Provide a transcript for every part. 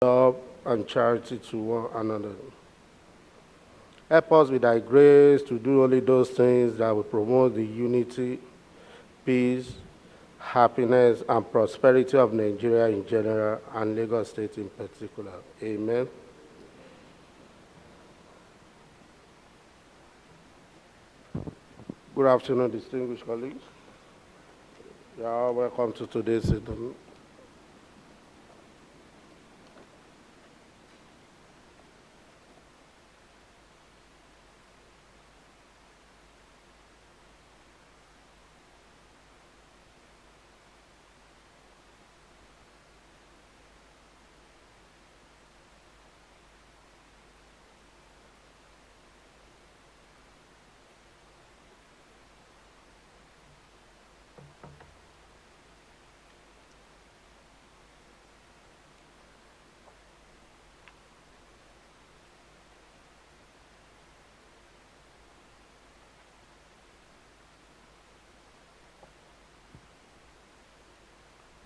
love and charity to one another. Help us with thy grace to do only those things that will promote the unity, peace, happiness, and prosperity of Nigeria in general and Lagos State in particular. Amen. Good afternoon, distinguished colleagues. You are welcome to today's sitting.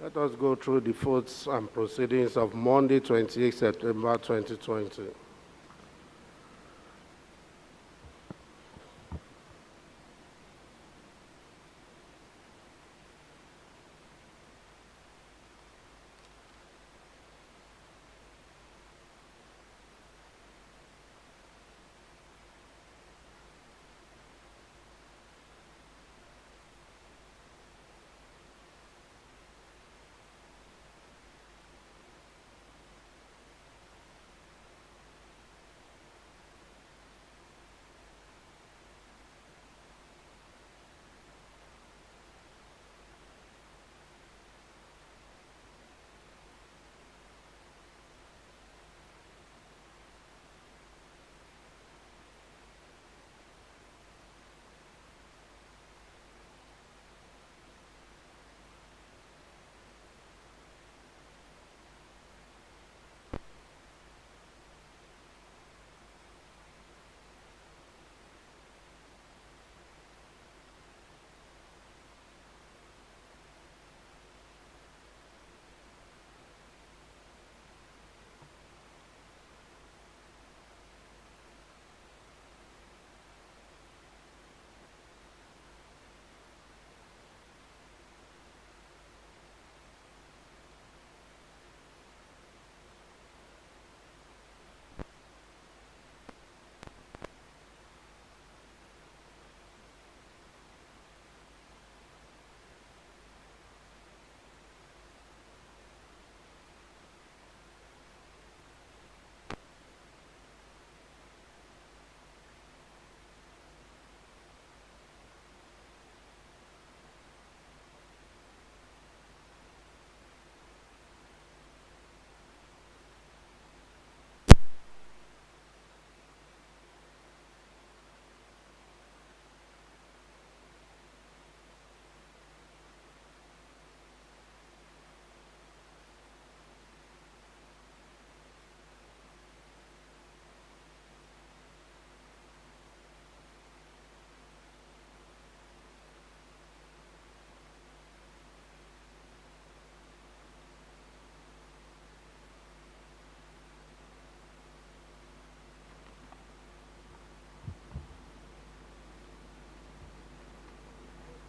Let us go through the votes and proceedings of Monday, 28 September 2020.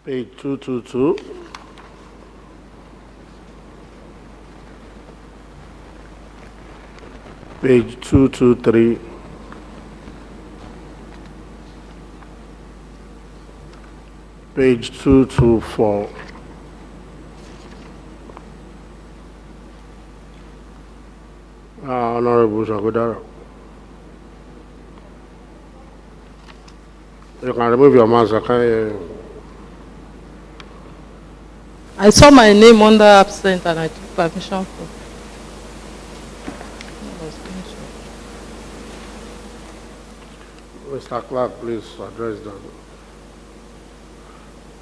Page 222. Page 223. Page 224. Honorable Shagodara. You can remove your mask. I can't hear you. I saw my name under absent and I took permission for. Mr. Clark, please address them.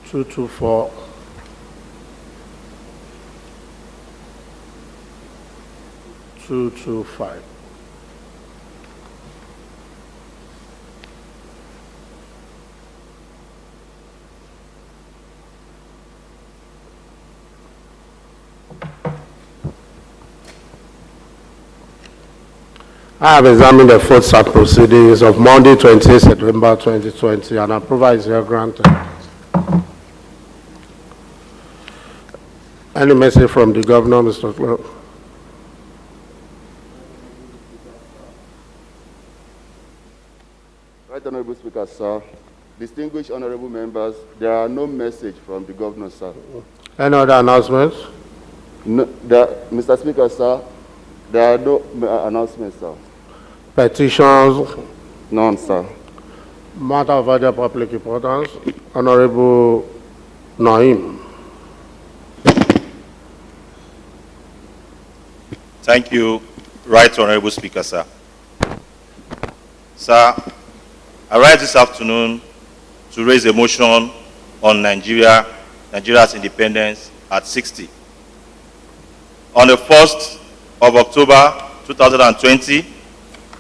224. 225. I have examined the fourth sub proceedings of Monday, 28 September 2020, and approval is here granted. Any message from the Governor, Mr. Clerk? Right, Honorable Speaker, sir. Distinguished honorable members, there are no message from the Governor, sir. Any other announcements? No, Mr. Speaker, sir, there are no announcements, sir. Petitions? None, sir. Matter of other public importance. Honorable Naim. Thank you, Right Honorable Speaker, sir. Sir, I rise this afternoon to raise a motion on Nigeria's independence at 60. On the 1st of October 2020,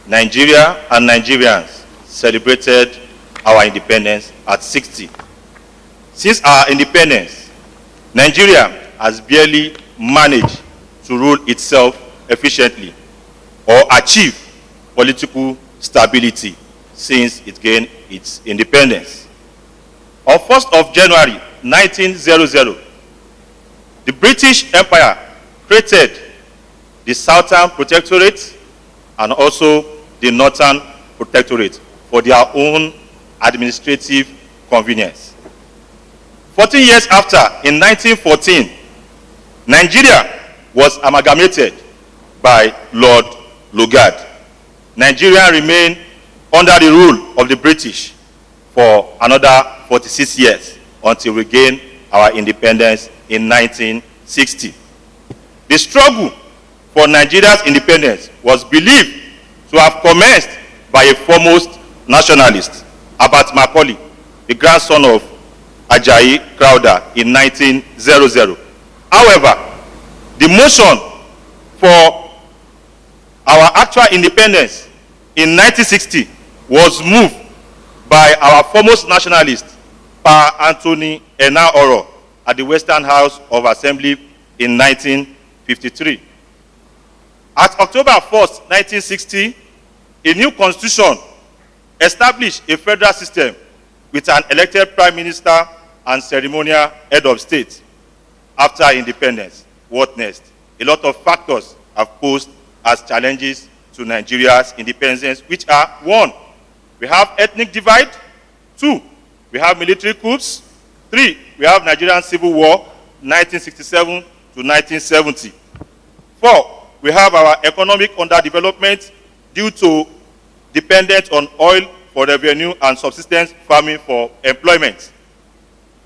Nigeria and Nigerians celebrated our independence at 60. Since our independence, Nigeria has barely managed to rule itself efficiently or achieve political stability since it gained its independence. On 1st of January 1900, the British Empire created the Southern Protectorate and also the Northern Protectorate for their own administrative convenience. 14 years after, in 1914, Nigeria was amalgamated by Lord Lugard. Nigeria remained under the rule of the British for another 46 years until we gained our independence in 1960. The struggle for Nigeria's independence was believed to have commenced by a foremost nationalist, Abat Macaulay, the grandson of Ajayi Crowther, in 1900. However, the motion for our actual independence in 1960 was moved by our foremost nationalist, Pa Anthony Ena-Oro, at the Western House of Assembly in 1953. At October 1st, 1960, a new constitution established a federal system with an elected prime minister and ceremonial head of state. After independence, what next? A lot of factors have posed as challenges to Nigeria's independence, which are: 1, we have ethnic divide; 2, we have military coups; 3, we have Nigerian Civil War, 1967 to 1970; 4, we have our economic underdevelopment due to dependence on oil for revenue and subsistence farming for employment.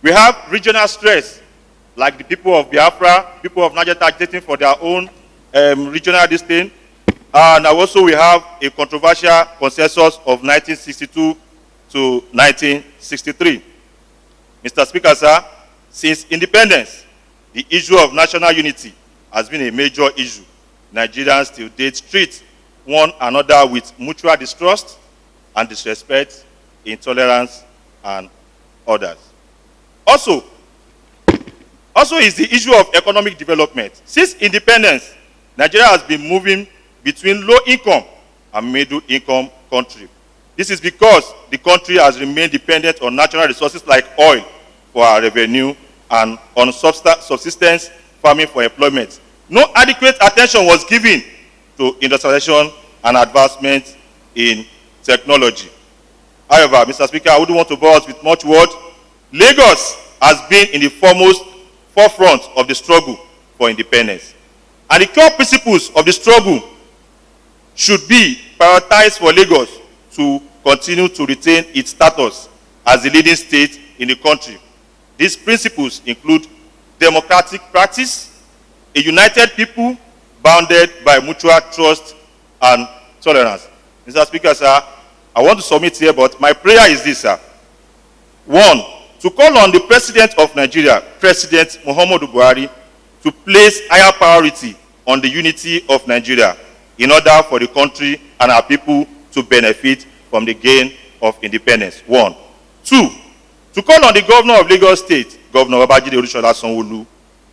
We have regional stress, like the people of Biafra, people of Niger agitating for their own regional distinct. And also we have a controversial consensus of 1962 to 1963. Mr. Speaker, sir, since independence, the issue of national unity has been a major issue. Nigerians till date treat one another with mutual distrust and disrespect, intolerance, and others. Also is the issue of economic development. Since independence, Nigeria has been moving between low-income and middle-income country. This is because the country has remained dependent on natural resources like oil for our revenue and on subsistence farming for employment. No adequate attention was given to industrialization and advancement in technology. However, Mr. Speaker, I wouldn't want to bore us with much word. Lagos has been in the forefront of the struggle for independence. And the core principles of the struggle should be prioritized for Lagos to continue to retain its status as the leading state in the country. These principles include democratic practice, a united people bounded by mutual trust and tolerance. Mr. Speaker, sir, I want to submit here, but my prayer is this, sir. 1, to call on the President of Nigeria, President Muhammadu Buhari, to place higher priority on the unity of Nigeria in order for the country and our people to benefit from the gain of independence. 1. 2, to call on the Governor of Lagos State, Governor Babajide Olushola Sanwo-Olu,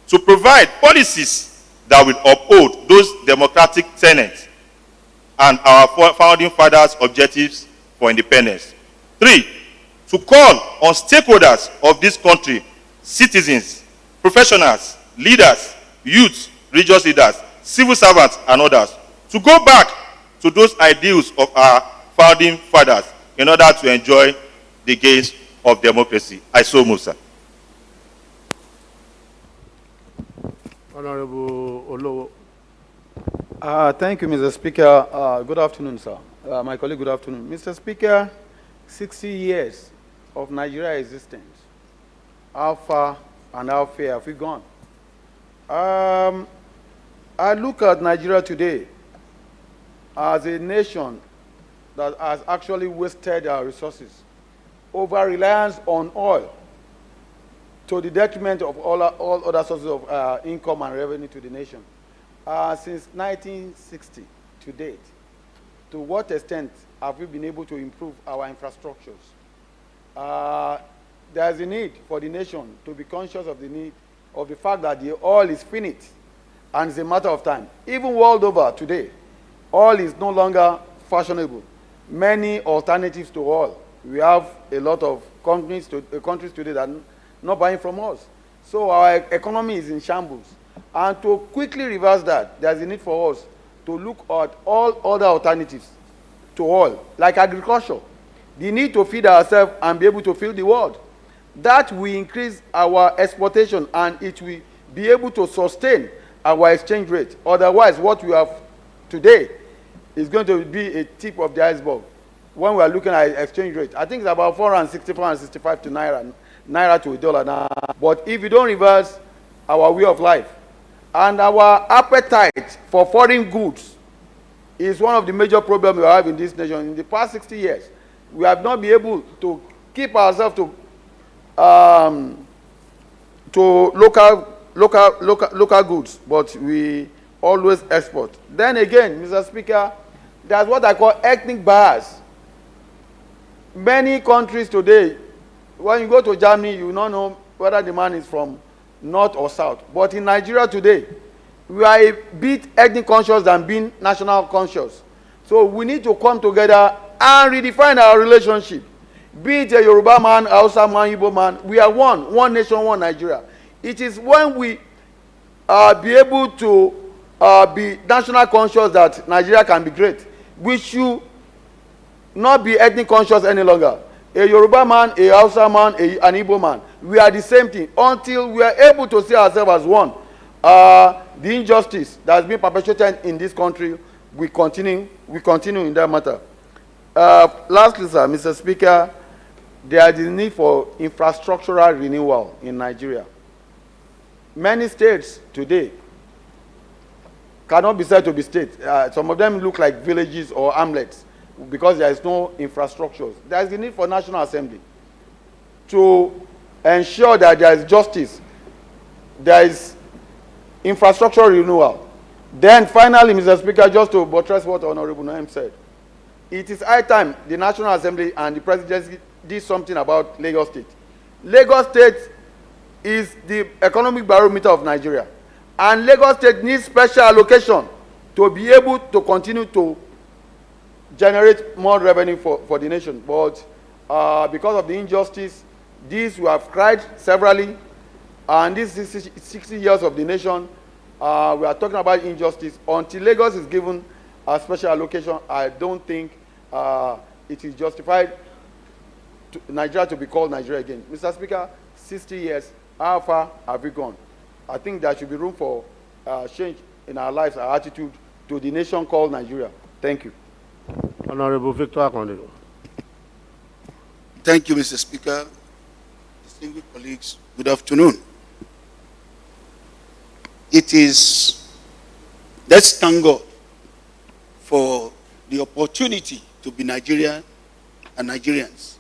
to provide policies that will uphold those democratic tenets and our founding fathers' objectives for independence. 3, to call on stakeholders of this country, citizens, professionals, leaders, youth, religious leaders, civil servants, and others, to go back to those ideals of our founding fathers in order to enjoy the gains of democracy. I so move, sir. Honorable Olowo. Thank you, Mr. Speaker. Good afternoon, sir. My colleague, good afternoon. Mr. Speaker, 60 years of Nigeria existence. How far and how far have we gone? I look at Nigeria today as a nation that has actually wasted our resources, over-reliance on oil, to the detriment of all other sources of income and revenue to the nation. Since 1960 to date, to what extent have we been able to improve our infrastructures? There is a need for the nation to be conscious of the need of the fact that the oil is finite and it's a matter of time. Even world over today, oil is no longer fashionable. Many alternatives to oil. We have a lot of countries today that are not buying from us. So our economy is in shambles. And to quickly reverse that, there's a need for us to look at all other alternatives to oil, like agriculture. The need to feed ourselves and be able to feed the world. That will increase our exportation and it will be able to sustain our exchange rate. Otherwise, what we have today is going to be a tip of the iceberg. When we are looking at exchange rate, I think it's about 460, 465 to naira to a dollar now. But if you don't reverse our way of life, and our appetite for foreign goods is one of the major problems we have in this nation. In the past 60 years, we have not been able to keep ourselves to local goods, but we always export. Then again, Mr. Speaker, there's what I call ethnic bias. Many countries today, when you go to Germany, you will not know whether the man is from north or south. But in Nigeria today, we are a bit ethnic conscious than being national conscious. So we need to come together and redefine our relationship. Be it a Yoruba man, Hausa man, Igbo man, we are one nation, one Nigeria. It is when we be able to be national conscious that Nigeria can be great. We should not be ethnic conscious any longer. A Yoruba man, a Hausa man, an Igbo man, we are the same thing until we are able to see ourselves as one. The injustice that has been perpetuated in this country, we continue in that matter. Lastly, sir, Mr. Speaker, there is a need for infrastructural renewal in Nigeria. Many states today cannot be said to be states. Some of them look like villages or hamlets because there is no infrastructure. There is a need for National Assembly to ensure that there is justice, there is infrastructure renewal. Then finally, Mr. Speaker, just to buttress what Honorable Naim said, it is high time the National Assembly and the Presidency did something about Lagos State. Lagos State is the economic barometer of Nigeria. And Lagos State needs special allocation to be able to continue to generate more revenue for the nation. But because of the injustice, this we have cried severally. And this 60 years of the nation, we are talking about injustice. Until Lagos is given a special allocation, I don't think it is justified to Nigeria to be called Nigeria again. Mr. Speaker, 60 years, how far have we gone? I think there should be room for change in our lives, our attitude to the nation called Nigeria. Thank you. Honorable Victor Akonde. Thank you, Mr. Speaker. Distinguished colleagues, good afternoon. Let's thank God for the opportunity to be Nigerian and Nigerians.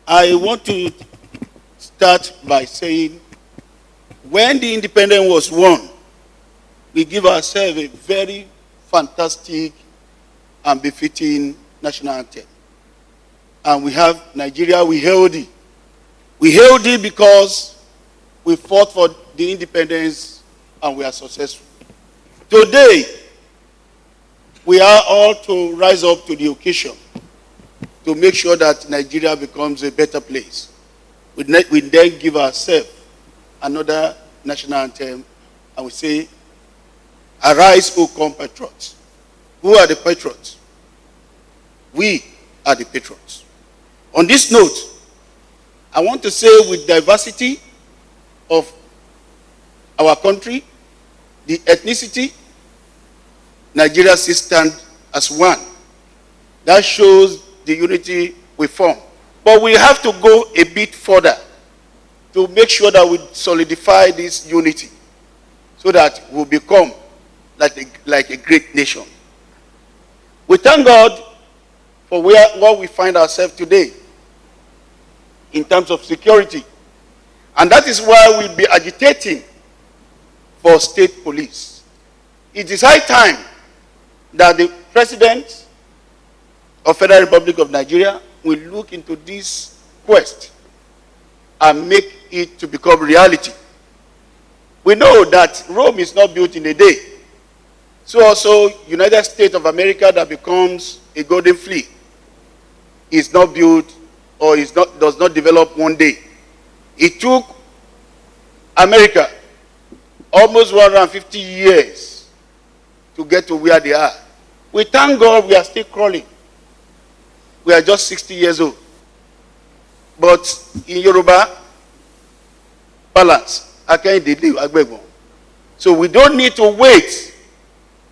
I want to start by saying, when the independence was won, we give ourselves a very fantastic and befitting national anthem. And we have Nigeria, we hailed it. We hailed it because we fought for the independence and we are successful. Today, we are all to rise up to the occasion to make sure that Nigeria becomes a better place. We then give ourselves another national anthem, and we say, "Arise, O compatriots." Who are the patriots? We are the patriots. On this note, I want to say, with diversity of our country, the ethnicity, Nigeria still stands as one. That shows the unity we form. But we have to go a bit further to make sure that we solidify this unity so that we'll become like a great nation. We thank God for where we find ourselves today in terms of security. And that is why we'll be agitating for state police. It is high time that the President of Federal Republic of Nigeria will look into this quest and make it to become reality. We know that Rome is not built in a day. So also, United States of America that becomes a golden fleet is not built or does not develop one day. It took America almost 150 years to get to where they are. We thank God we are still crawling. We are just 60 years old. But in Yoruba, balance. So we don't need to wait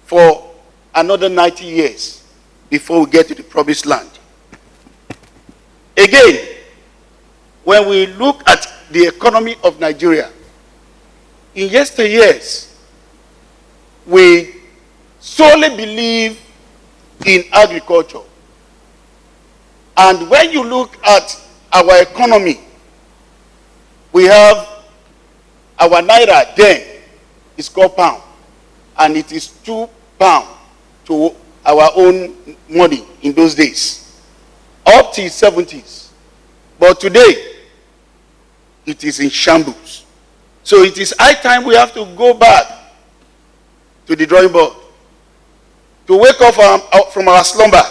for another 90 years before we get to the promised land. Again, when we look at the economy of Nigeria, in yesteryears, we solely believe in agriculture. And when you look at our economy, we have our naira then is called pound, and it is 2 pounds to our own money in those days, up to 70s. But today, it is in shambles. So it is high time we have to go back to the drawing board, to wake up from our slumber,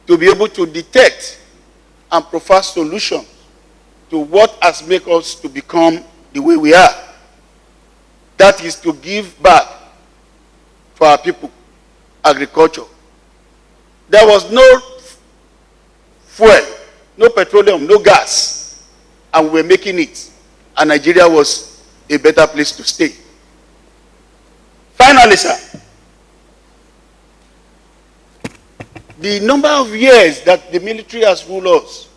to be able to detect and provide solutions to what has made us to become the way we are. That is to give back for our people, agriculture. There was no fuel, no petroleum, no gas, and we were making it, and Nigeria was a better place to stay. Finally, sir, the number of years that the military has ruled us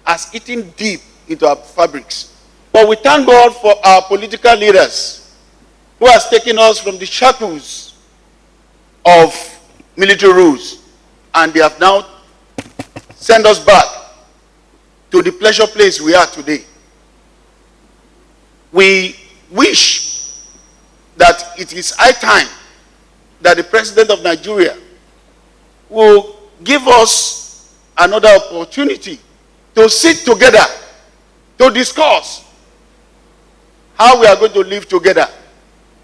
has eaten deep into our fabrics. But we thank God for our political leaders who has taken us from the shackles of military rules, and they have now sent us back to the pleasure place we are today. We wish that it is high time that the President of Nigeria will give us another opportunity to sit together, to discuss how we are going to live together.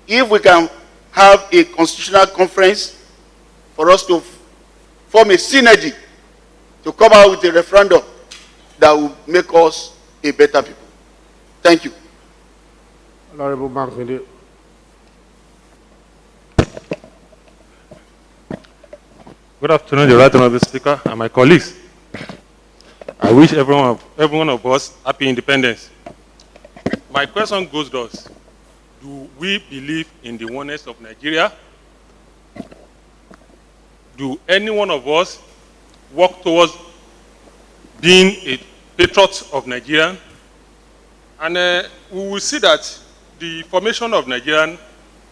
If we can have a constitutional conference for us to form a synergy to come out with a referendum that will make us a better people. Thank you. Honorable Bankinde. Good afternoon, the Right Honorable Speaker and my colleagues. I wish every one of us happy independence. My question goes thus: do we believe in the oneness of Nigeria? Do any one of us work towards being a patriot of Nigeria? And we will see that the formation of Nigeria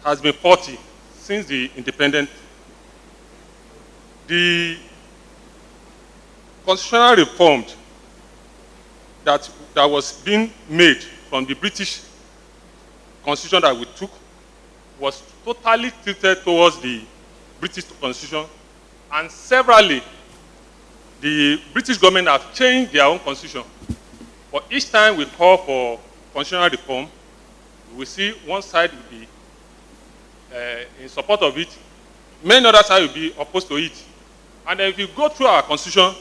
has been 40 since the independence. The constitutional reform that was being made from the British constitution that we took was totally tilted towards the British constitution, and severally the British government have changed their own constitution. But each time we call for constitutional reform, we see one side will be in support of it, many other sides will be opposed to it. And if you go through our constitution,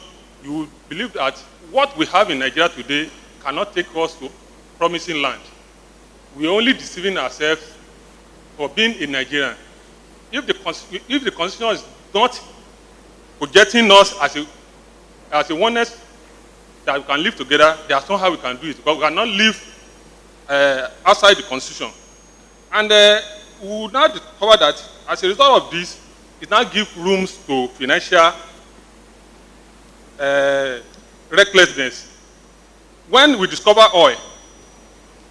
you will believe that what we have in Nigeria today cannot take us to promising land. We're only deceiving ourselves for being a Nigerian. If the constitution is not projecting us as a oneness that we can live together, there's no how we can do it, because we cannot live outside the constitution. And we will now discover that as a result of this, it now gives rooms to financial recklessness. When we discover oil,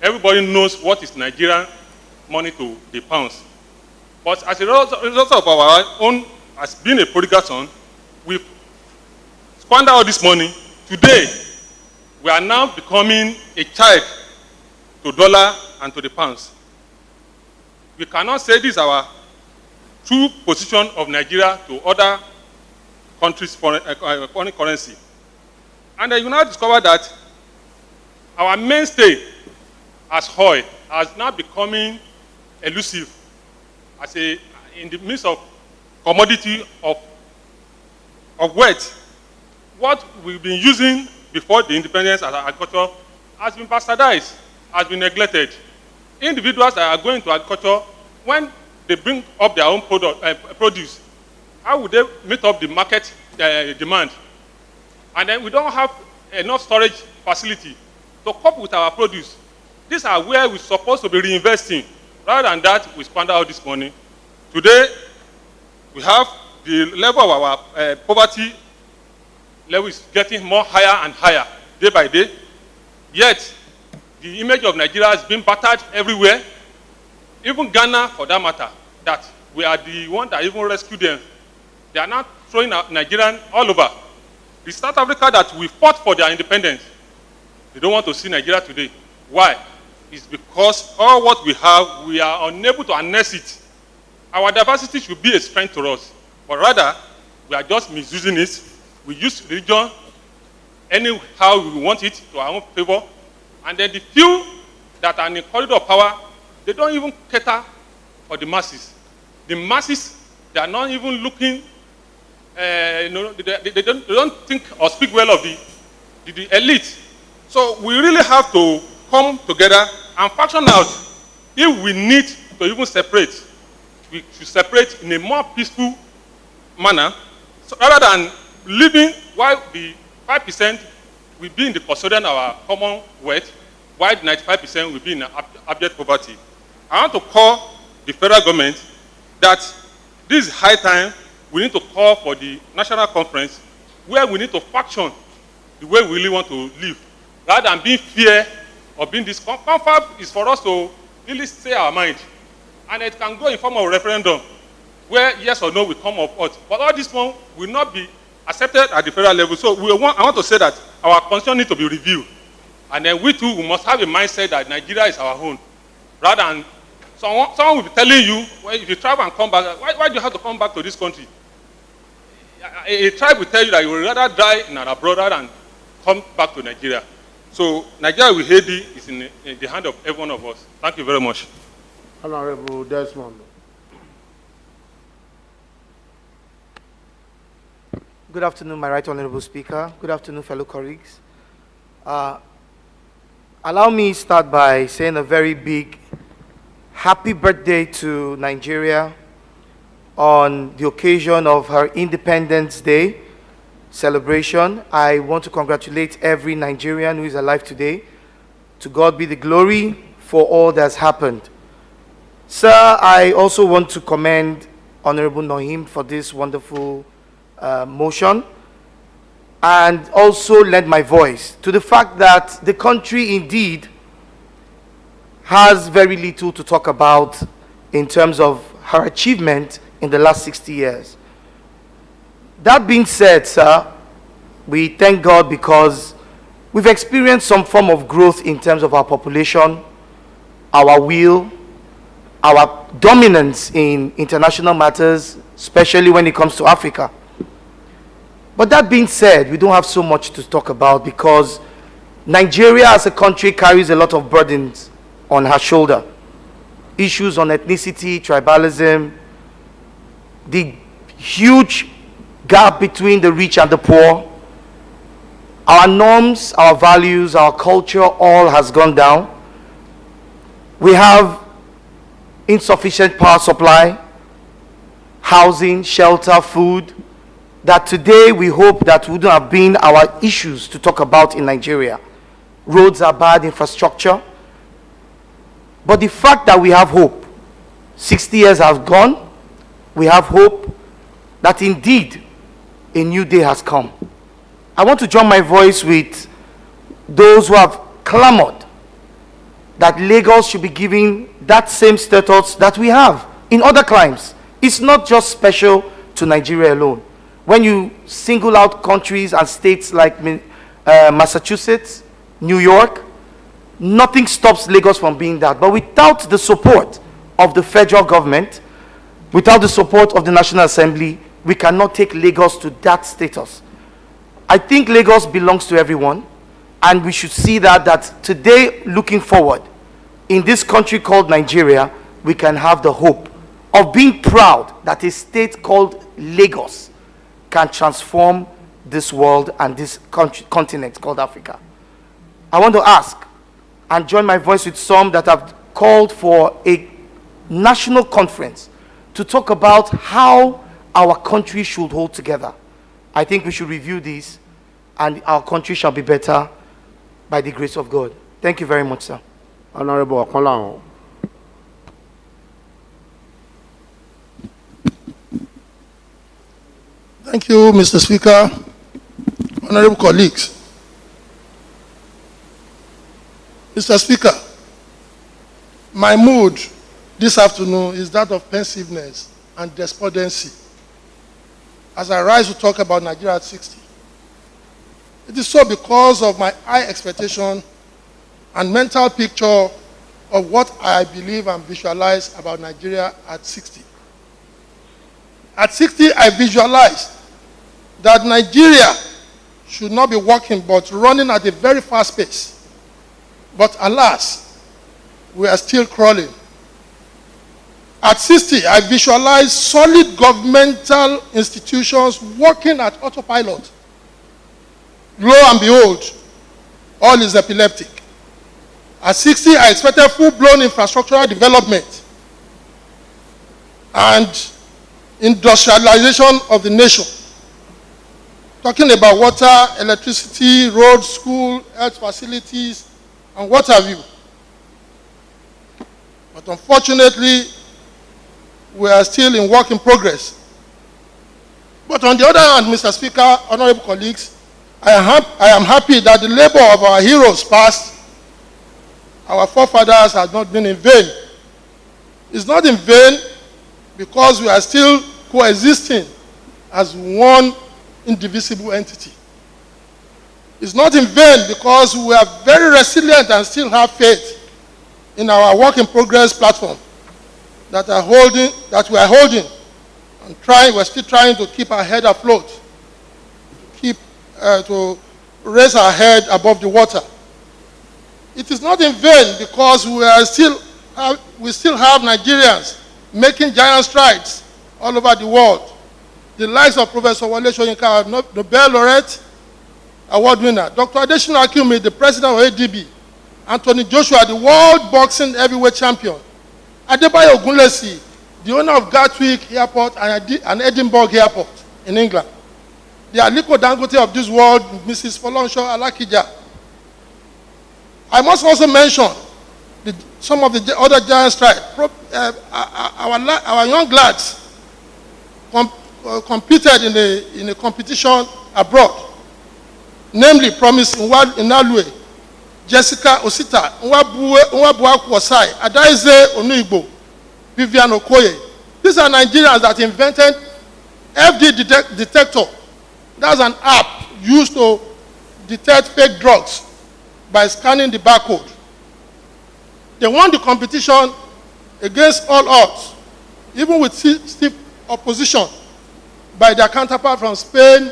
everybody knows what is Nigerian money to the pounds. But as a result of our own, as being a prodigal son, we squander all this money. Today, we are now becoming a child to dollar and to the pounds. We cannot say this is our true position of Nigeria to other countries' foreign currency. And then you now discover that our mainstay as oil has now becoming elusive as in the midst of commodity of wealth. What we've been using before the independence as agriculture has been bastardized, has been neglected. Individuals that are going to agriculture, when they bring up their own produce, how would they meet up the market demand? And then we don't have enough storage facility to cope with our produce. These are where we're supposed to be reinvesting. Rather than that, we squander all this money. Today, we have the level of our poverty level is getting more higher and higher day by day. Yet, the image of Nigeria has been battered everywhere. Even Ghana, for that matter, that we are the one that even rescued them. They are now throwing Nigerian all over. The South Africa that we fought for their independence, they don't want to see Nigeria today. Why? It's because all what we have, we are unable to harness it. Our diversity should be a strength to us, but rather, we are just misusing it. We use religion anyhow we want it to our own favor, and then the few that are in the corridor of power, they don't even cater for the masses. The masses, they are not even looking, they don't think or speak well of the elite. So we really have to come together and faction out. If we need to even separate, we should separate in a more peaceful manner, so rather than living while the 5% will be in the custodian of our common wealth, while the 95% will be in abject poverty. I want to call the federal government that this is high time. We need to call for the national conference where we need to faction the way we really want to live, rather than being fear or being this. Comfort is for us to really say our mind, and it can go in form of referendum where yes or no will come up. But all this one will not be accepted at the federal level. So I want to say that our constitution needs to be reviewed, and then we too, we must have a mindset that Nigeria is our own, rather than someone will be telling you, well, if you travel and come back, why do you have to come back to this country? A tribe will tell you that you would rather die in abroad rather than come back to Nigeria. So Nigeria with Haiti is in the hand of every one of us. Thank you very much. Honorable Desmond. Good afternoon, my right honorable speaker. Good afternoon, fellow colleagues. Allow me to start by saying a very big happy birthday to Nigeria on the occasion of her Independence Day celebration. I want to congratulate every Nigerian who is alive today. To God be the glory for all that's happened. Sir, I also want to commend Honorable Nohim for this wonderful motion, and also lend my voice to the fact that the country indeed has very little to talk about in terms of her achievement in the last 60 years. That being said, sir, we thank God because we've experienced some form of growth in terms of our population, our will, our dominance in international matters, especially when it comes to Africa. But that being said, we don't have so much to talk about because Nigeria as a country carries a lot of burdens on her shoulder. Issues on ethnicity, tribalism, the huge gap between the rich and the poor. Our norms, our values, our culture, all has gone down. We have insufficient power supply, housing, shelter, food, that today we hope that wouldn't have been our issues to talk about in Nigeria. Roads are bad, infrastructure. But the fact that we have hope, 60 years have gone, we have hope that indeed a new day has come. I want to join my voice with those who have clamored that Lagos should be given that same status that we have in other climes. It's not just special to Nigeria alone. When you single out countries and states like Massachusetts, New York, nothing stops Lagos from being that. But without the support of the federal government, without the support of the National Assembly, we cannot take Lagos to that status. I think Lagos belongs to everyone, and we should see that today, looking forward, in this country called Nigeria, we can have the hope of being proud that a state called Lagos can transform this world and this continent called Africa. I want to ask and join my voice with some that have called for a national conference to talk about how our country should hold together. I think we should review these, and our country shall be better by the grace of God. Thank you very much, sir. Honorable Okonlawon. Thank you, Mr. Speaker. Honorable colleagues. Mr. Speaker, my mood this afternoon is that of pensiveness and despondency as I rise to talk about Nigeria at 60. It is so because of my high expectation and mental picture of what I believe and visualize about Nigeria at 60. At 60, I visualize that Nigeria should not be walking but running at a very fast pace. But alas, we are still crawling. At 60, I visualize solid governmental institutions working at autopilot. Lo and behold, all is epileptic. At 60, I expected full-blown infrastructural development and industrialization of the nation. Talking about water, electricity, roads, school, health facilities, and what have you. But unfortunately, we are still in work in progress. But on the other hand, Mr. Speaker, honorable colleagues, I am happy that the labor of our heroes past, our forefathers, has not been in vain. It's not in vain because we are still coexisting as one indivisible entity. It's not in vain because we are very resilient and still have faith in our work in progress platform that we are holding and trying. We're still trying to keep our head afloat, to raise our head above the water. It is not in vain because we still have Nigerians making giant strides all over the world. The likes of Professor Wole Soyinka, Nobel laureate, award winner, Dr. Adesina Akinwumi, the president of ADB, Anthony Joshua, the world boxing heavyweight champion, Adebayo Ogunlesi, the owner of Gatwick Airport and Edinburgh Airport in England, the Aliko Dangote of this world, Mrs. Folonsho Alakija. I must also mention some of the other giant strides. Our young lads competed in a competition abroad, namely Promise Inalue, Jessica Osita, Nwabuaku Osai, Adaize Onuigbo, Vivian Okoye. These are Nigerians that invented FD Detector. That's an app used to detect fake drugs by scanning the barcode. They won the competition against all odds, even with stiff opposition by their counterpart from Spain,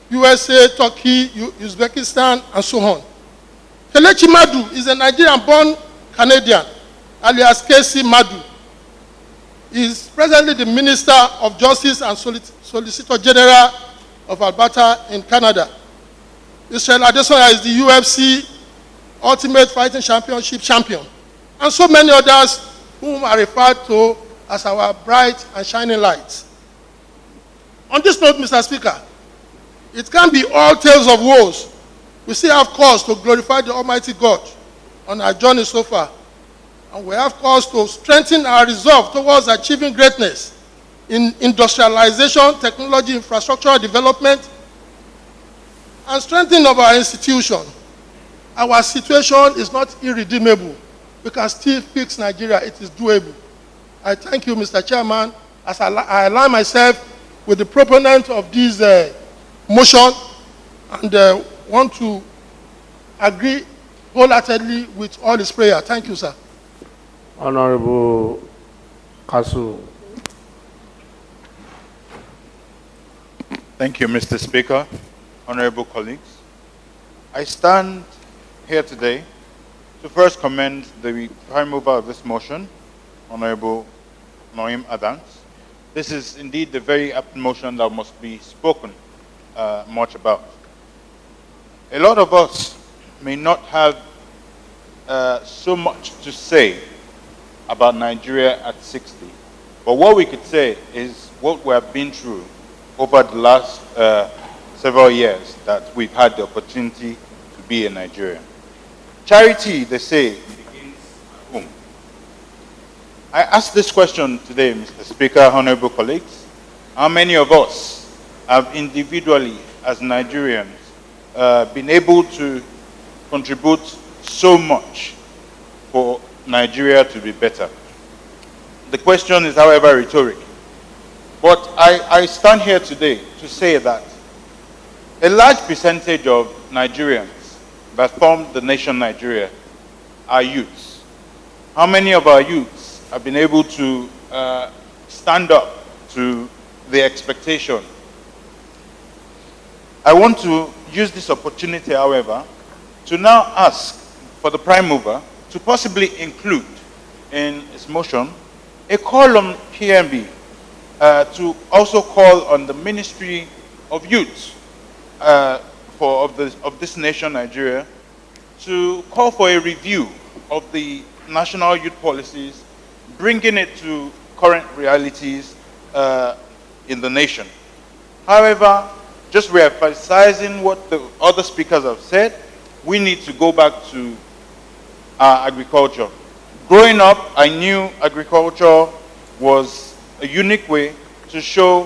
USA, Turkey, Uzbekistan, and so on. Kelechi Madu is a Nigerian-born Canadian, alias Casey Madu. He is presently the Minister of Justice and Solicitor General of Alberta in Canada. Israel Adesanya is the UFC Ultimate Fighting Championship champion, and so many others whom are referred to as our bright and shining lights. On this note, Mr. Speaker, it can't be all tales of woes. We still have cause to glorify the Almighty God on our journey so far, and we have cause to strengthen our resolve towards achieving greatness in industrialization, technology, infrastructural development, and strengthening of our institution. Our situation is not irredeemable. We can still fix Nigeria. It is doable. I thank you, Mr. Chairman, as I align myself with the proponent of this motion and want to agree wholeheartedly with all his prayer. Thank you, sir. Honorable Kasu. Thank you, Mr. Speaker. Honorable colleagues, I stand here today to first commend the prime mover of this motion, Honorable Noim Adams. This is indeed the very apt motion that must be spoken much about. A lot of us may not have so much to say about Nigeria at 60, but what we could say is what we have been through over the last several years that we've had the opportunity to be in Nigeria. Charity, they say, begins at home. I ask this question today, Mr. Speaker, honorable colleagues. How many of us have individually, as Nigerians, been able to contribute so much for Nigeria to be better? The question is, however, rhetoric. But I stand here today to say that a large percentage of Nigerians that form the nation Nigeria are youths. How many of our youths have been able to stand up to the expectation? I want to use this opportunity, however, to now ask for the prime mover to possibly include in his motion a call on PMB to also call on the Ministry of Youth of this nation, Nigeria, to call for a review of the national youth policies, bringing it to current realities in the nation. However, just re-emphasizing what the other speakers have said, we need to go back to agriculture. Growing up, I knew agriculture was a unique way to show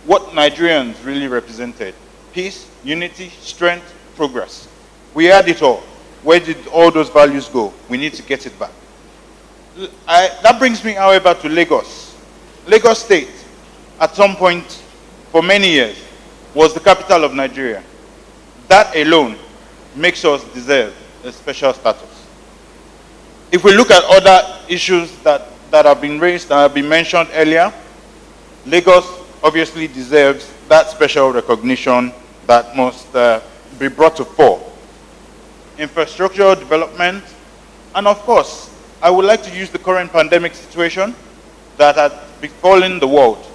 what Nigerians really represented. Peace, unity, strength, progress. We had it all. Where did all those values go? We need to get it back. That brings me, however, to Lagos. Lagos State, at some point, for many years, was the capital of Nigeria. That alone makes us deserve a special status. If we look at other issues that have been raised and have been mentioned earlier, Lagos obviously deserves that special recognition that must be brought to fore. Infrastructural development, and of course, I would like to use the current pandemic situation that had befallen the world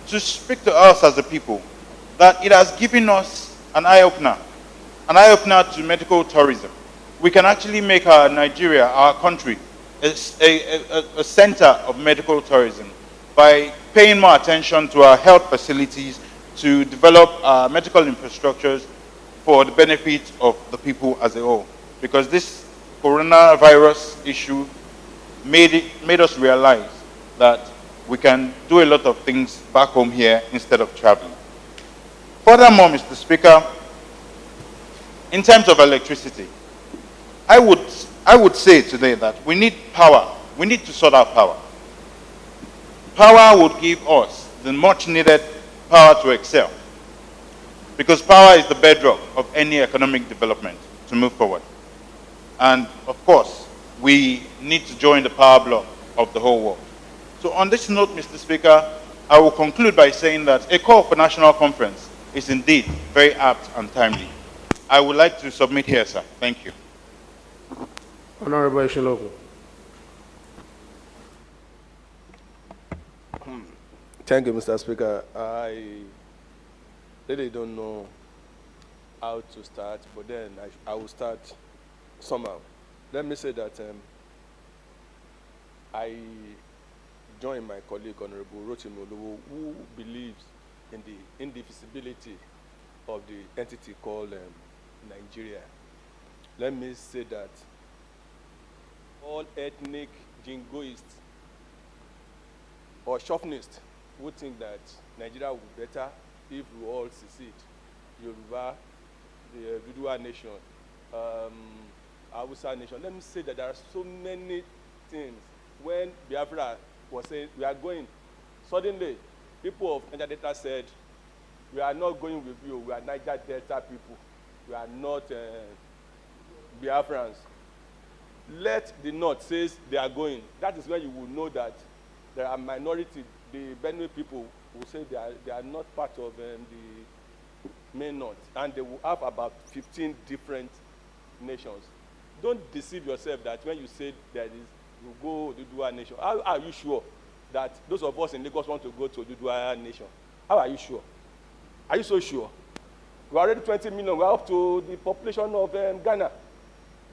to speak to us as a people, that it has given us an eye-opener to medical tourism. We can actually make our Nigeria, our country, a center of medical tourism by paying more attention to our health facilities to develop medical infrastructures for the benefit of the people as a whole. Because this coronavirus issue made us realize that we can do a lot of things back home here instead of traveling. Furthermore, Mr. Speaker, in terms of electricity, I would say today that we need power. We need to sort out power. Power would give us the much needed power to excel. Because power is the bedrock of any economic development to move forward. And of course, we need to join the power block of the whole world. So on this note, Mr. Speaker, I will conclude by saying that a call for national conference is indeed very apt and timely. I would like to submit here, sir. Thank you. Honorable Ishiloku. Thank you, Mr. Speaker. I really don't know how to start, but then I will start somehow. Let me say that I join my colleague, Honorable Rotimi Olowo, who believes in the indivisibility of the entity called Nigeria. Let me say that all ethnic jingoists or chauvinists who think that Nigeria would be better if we all secede, Yoruba, the Dudua nation, Hausa nation. Let me say that there are so many things. When Biafra was saying, we are going, suddenly, people of Niger Delta said, we are not going with you, we are Niger Delta people. We are not Biafrans. Let the North say they are going. That is when you will know that there are minority. The Benue people will say they are not part of the main North. And they will have about 15 different nations. Don't deceive yourself that when you say there is, you go to Dudua nation. How are you sure that those of us in Lagos want to go to Dudua nation? How are you sure? Are you so sure? We are already 20 million. We are up to the population of Ghana.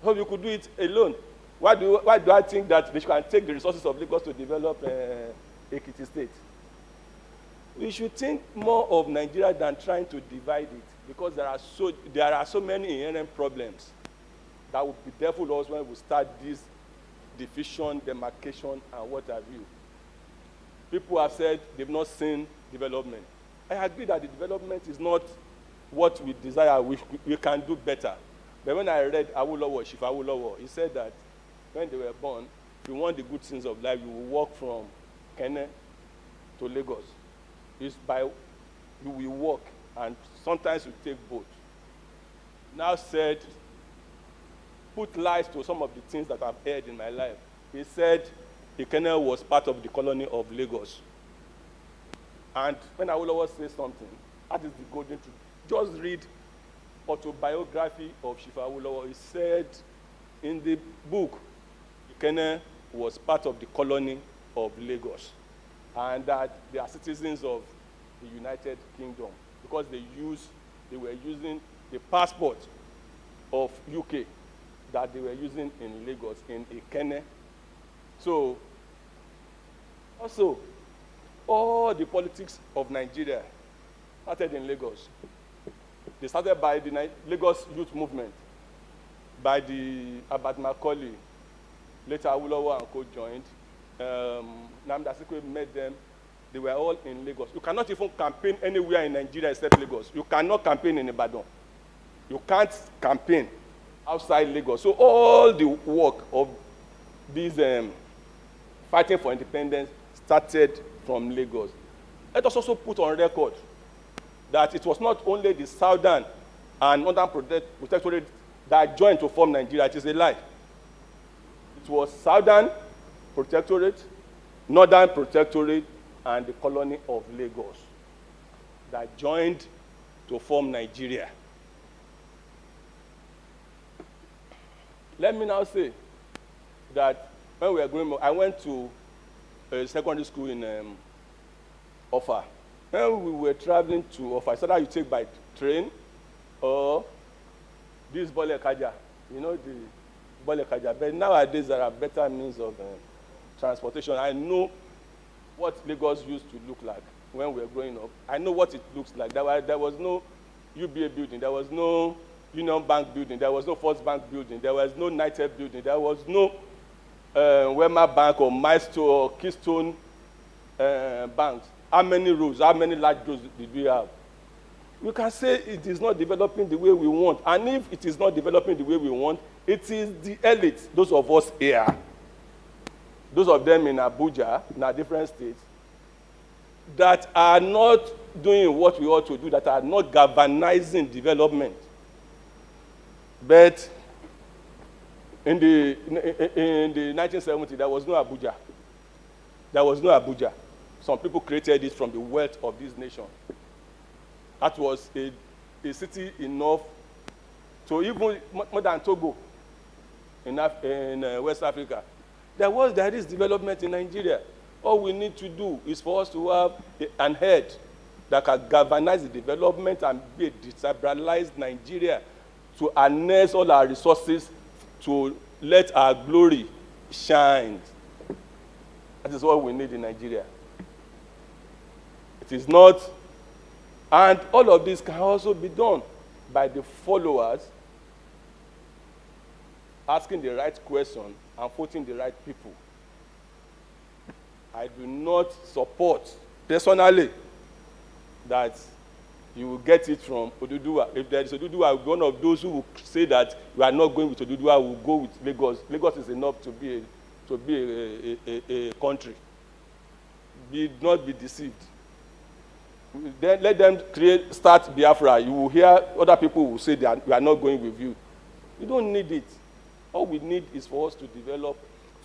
Hope you could do it alone. Why do I think that they can take the resources of Lagos to develop Ekiti State? We should think more of Nigeria than trying to divide it, because there are so many inherent problems that would be there for us when we start this division, demarcation, and what have you. People have said they've not seen development. I agree that the development is not what we desire. We can do better. But when I read Awolowo, Chief Awolowo, he said that when they were born, if you want the good things of life, you will walk from Kenya to Lagos. It's by, you will walk, and sometimes you take boat. Now said, put lies to some of the things that I've heard in my life. He said Kenya was part of the colony of Lagos. And when Awolowo says something, that is the golden truth. Just read autobiography of Chief Awolowo. He said in the book, Kenya was part of the colony of Lagos, and that they are citizens of the United Kingdom because they were using the passport of UK that they were using in Lagos, in Ikenne. So, also, all the politics of Nigeria started in Lagos. They started by the Lagos Youth Movement, by the Abat Macaulay. Later, Awolowo and co joined. Nnamdi Azikiwe met them. They were all in Lagos. You cannot even campaign anywhere in Nigeria except Lagos. You cannot campaign in Ibadan. You can't campaign outside Lagos. So all the work of these fighting for independence started from Lagos. Let us also put on record that it was not only the Southern and Northern Protectorate that joined to form Nigeria. It is a lie. It was Southern Protectorate, Northern Protectorate, and the colony of Lagos that joined to form Nigeria. Let me now say that when we were growing up, I went to a secondary school in Offa. When we were traveling to Offa, so that you take by train or this Bole Kaja, you know the Bole Kaja. But nowadays there are better means of transportation. I know what Lagos used to look like when we were growing up. I know what it looks like. There was no UBA building. There was no Union Bank building. There was no First Bank building. There was no United building. There was no Wema Bank or Milestone or Keystone banks. How many roads, how many large roads did we have? We can say it is not developing the way we want. And if it is not developing the way we want, it is the elite, those of us here, those of them in Abuja, in our different states, that are not doing what we ought to do, that are not galvanizing development. But in the 1970s, there was no Abuja. There was no Abuja. Some people created it from the wealth of this nation. That was a city enough to even more than Togo in West Africa. There is development in Nigeria. All we need to do is for us to have an head that can galvanize the development and be a decentralized Nigeria to harness all our resources to let our glory shine. That is what we need in Nigeria. It is not, and all of this can also be done by the followers asking the right question and voting the right people. I do not support personally that you will get it from Oduduwa. If there is Oduduwa, one of those who will say that you are not going with Oduduwa will go with Lagos. Lagos is enough to be a country. Not be deceived. Then let them start Biafra. You will hear other people will say that we are not going with you. You don't need it. All we need is for us to develop.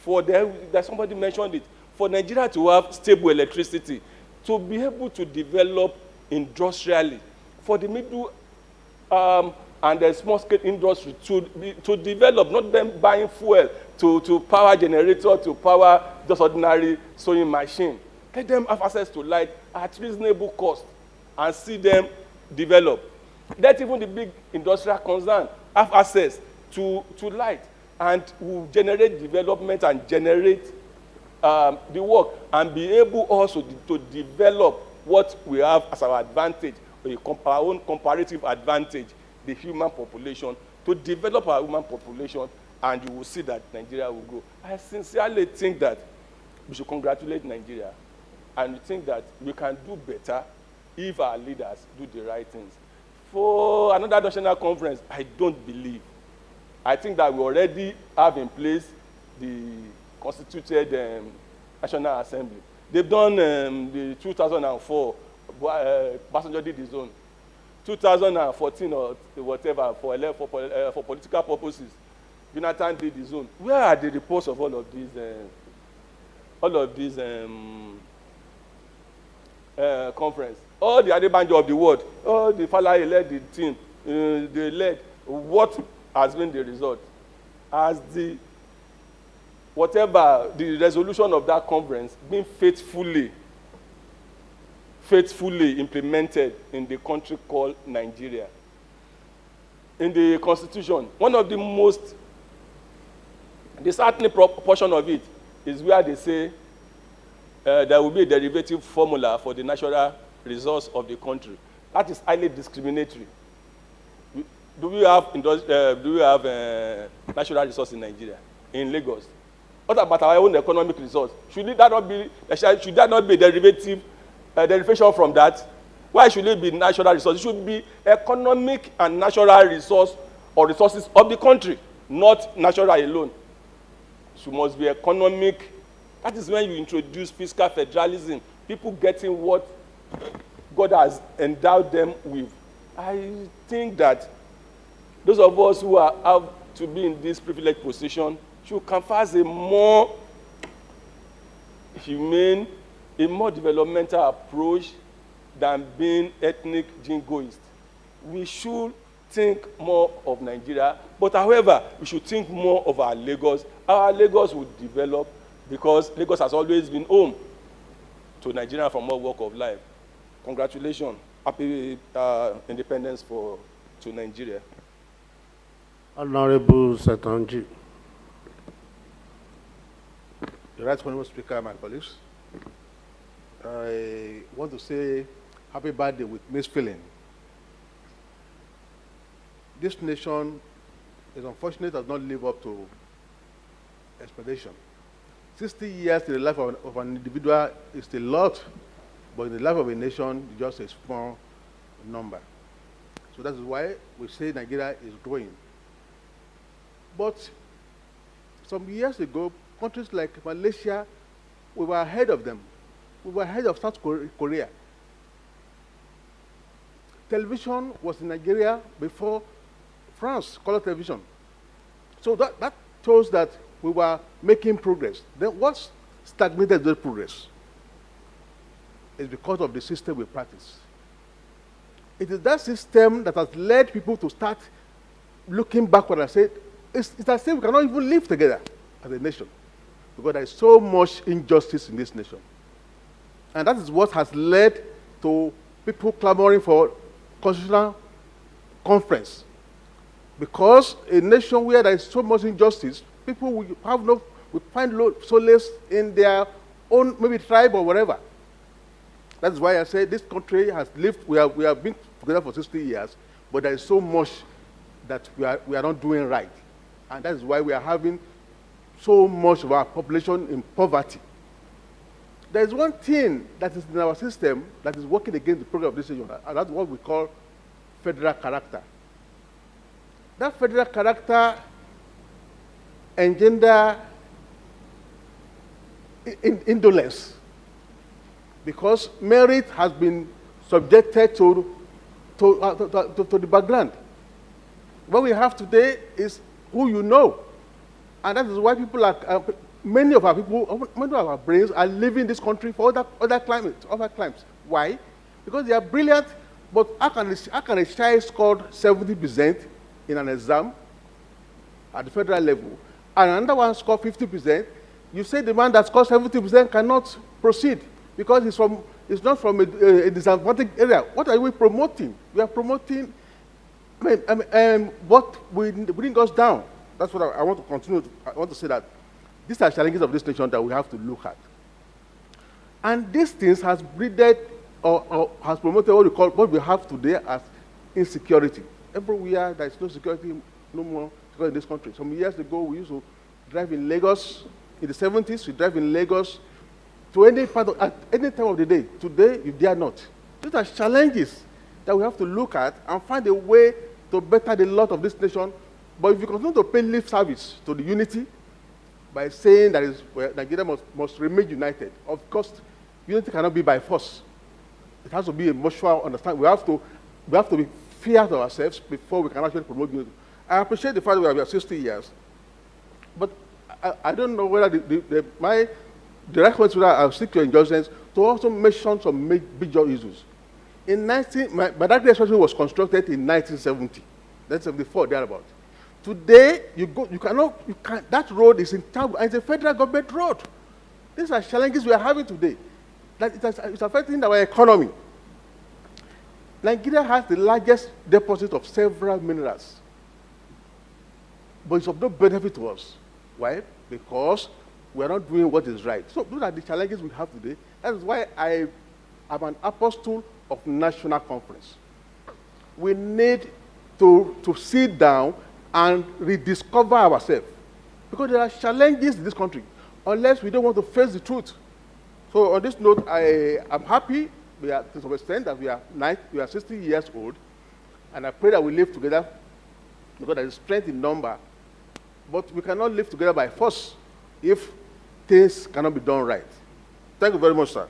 That somebody mentioned it. For Nigeria to have stable electricity, to be able to develop industrially, for the middle and the small-scale industry to develop, not them buying fuel to power generator, to power just ordinary sewing machine. Let them have access to light at reasonable cost and see them develop. Let even the big industrial concern have access to light and will generate development and generate the work and be able also to develop what we have as our advantage, our own comparative advantage, the human population, to develop our human population, and you will see that Nigeria will grow. I sincerely think that we should congratulate Nigeria, and we think that we can do better if our leaders do the right things. For another national conference, I don't believe. I think that we already have in place the constituted National Assembly. They've done the 2004, Passenger did his own. 2014 or whatever, for political purposes, Jonathan did his own. Where are the reports of all of these conference? All the Adebanjo of the world, all the Falaye led the team, they led. What has been the result? Has the resolution of that conference been faithfully implemented in the country called Nigeria? In the Constitution, one of the most disheartening portion of it is where they say there will be a derivative formula for the natural resource of the country. That is highly discriminatory. Do we have natural resource in Nigeria, in Lagos? What about our own economic resource? Should that not be a derivation from that? Why should it be natural resource? It should be economic and natural resource or resources of the country, not natural alone. It must be economic. That is when you introduce fiscal federalism, people getting what God has endowed them with. I think that those of us who have to be in this privileged position should canvass a more humane, a more developmental approach than being ethnic jingoist. We should think more of Nigeria, but however, we should think more of our Lagos. Our Lagos will develop because Lagos has always been home to Nigeria from all walk of life. Congratulations. Happy independence to Nigeria. Honorable Setonji. The Right Honorable Speaker, my colleagues, I want to say happy birthday with mixed feeling. This nation is unfortunate does not live up to expectation. 60 years in the life of an individual is a lot, but in the life of a nation, it's just a small number. So that is why we say Nigeria is growing. But some years ago, countries like Malaysia, we were ahead of them. We were ahead of South Korea. Television was in Nigeria before France, color television. So that shows that we were making progress. Then what stagnated that progress? It's because of the system we practice. It is that system that has led people to start looking backward and say, it's as if we cannot even live together as a nation. because there is so much injustice in this nation. And that is what has led to people clamoring for constitutional conference. Because a nation where there is so much injustice, people will find solace in their own maybe tribe or whatever. That is why I say this country has lived, we have been together for 60 years, but there is so much that we are not doing right. And that is why we are having so much of our population in poverty. There is one thing that is in our system that is working against the progress of this nation, and that's what we call federal character. That federal character engender indolence, because merit has been subjected to the background. What we have today is who you know, and that is why people are many of our brains are leaving this country for other climates. Why? Because they are brilliant, but how can a child score 70% in an exam at the federal level, and another one score 50%? You say the man that scores 70% cannot proceed because he's not from a disadvantaged area. What are we promoting? We are promoting what will bring us down. That's what I want to continue. I want to say that these are challenges of this nation that we have to look at. And these things has breeded or has promoted what we have today as insecurity. Everywhere there is no security, no more security in this country. Some years ago, we used to drive in Lagos. In the 70s, we drive in Lagos to any part at any time of the day. Today, you dare not. These are challenges that we have to look at and find a way to better the lot of this nation. But if you continue to pay lip service to the unity by saying that Nigeria must remain united, of course, unity cannot be by force. It has to be a mutual understanding. We have to be fair to ourselves before we can actually promote unity. I appreciate the fact that we have 60 years, but I don't know whether the right question I'll seek your indulgence to also mention some major issues. Badagry Expressway was constructed in 1970, 1974, thereabout. Today, that road is in town, and it's a federal government road. These are challenges we are having today. That it's affecting our economy. Nigeria has the largest deposit of several minerals, but it's of no benefit to us. Why? Because we are not doing what is right. So those are the challenges we have today. That is why I am an apostle of national conference. We need to sit down and rediscover ourselves, because there are challenges in this country unless we don't want to face the truth. So on this note, I am happy to some extent that we are 60 years old, and I pray that we live together because there is strength in number. But we cannot live together by force if things cannot be done right. Thank you very much, sir.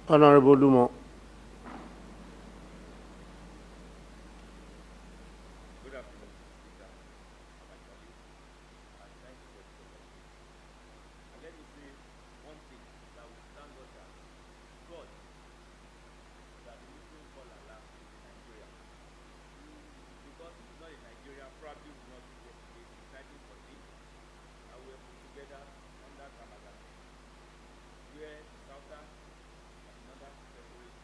Honorable Lumo. Good afternoon, Speaker. Thank you for the opportunity. And let me say one thing that will stand us as God that the Muslim call Allah is in Nigeria. Because it's not in Nigeria, probably will not be there today in 1914. And we were put together under Ramadan, where the Southern and Northern separate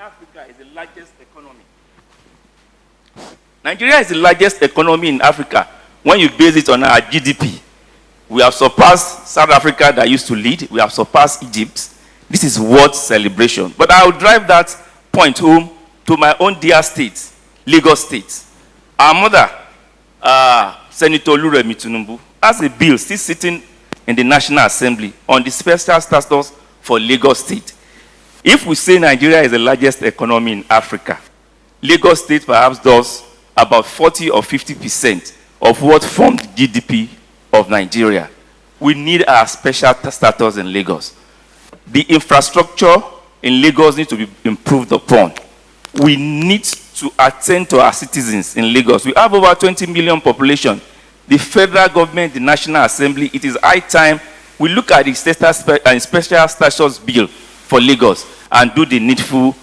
Africa is the largest economy. Nigeria is the largest economy in Africa. When you base it on our GDP, we have surpassed South Africa that used to lead. We have surpassed Egypt. This is worth celebration. But I will drive that point home to my own dear state, Lagos State. Our mother, Senator Oluremi Tinubu, has a bill still sitting in the National Assembly on the special status for Lagos State. If we say Nigeria is the largest economy in Africa, Lagos State perhaps does about 40 or 50% of what formed GDP of Nigeria. We need our special status in Lagos. The infrastructure in Lagos needs to be improved upon. We need to attend to our citizens in Lagos. We have over 20 million population. The federal government, the National Assembly, it is high time we look at the special status bill for Lagos and do the needful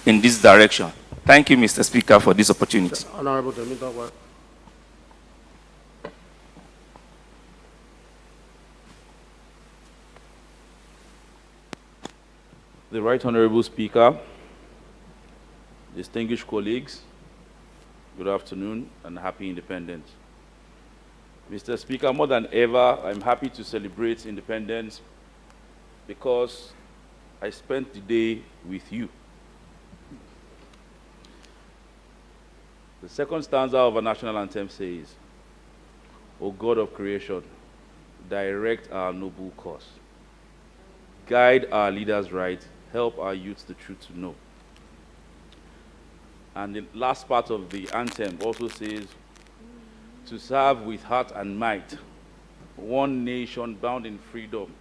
in this direction. Thank you, Mr. Speaker, for this opportunity. Honorable Temitope. The Right Honorable Speaker, distinguished colleagues, good afternoon and happy independence. Mr. Speaker, more than ever, I'm happy to celebrate independence because I spent the day with you. The second stanza of our national anthem says, O God of creation, direct our noble course. Guide our leaders right, help our youth the truth to know. And the last part of the anthem also says, to serve with heart and might, one nation bound in freedom,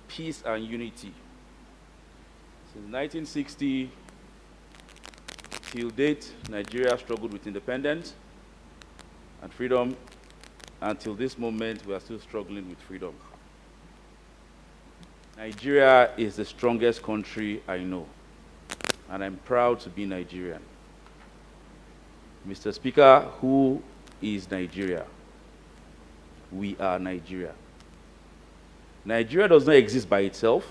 peace and unity. Since 1960 till date, Nigeria struggled with independence and freedom. Until this moment, we are still struggling with freedom. Nigeria is the strongest country I know, and I'm proud to be Nigerian. Mr. Speaker, who is Nigeria? We are Nigeria. Nigeria does not exist by itself,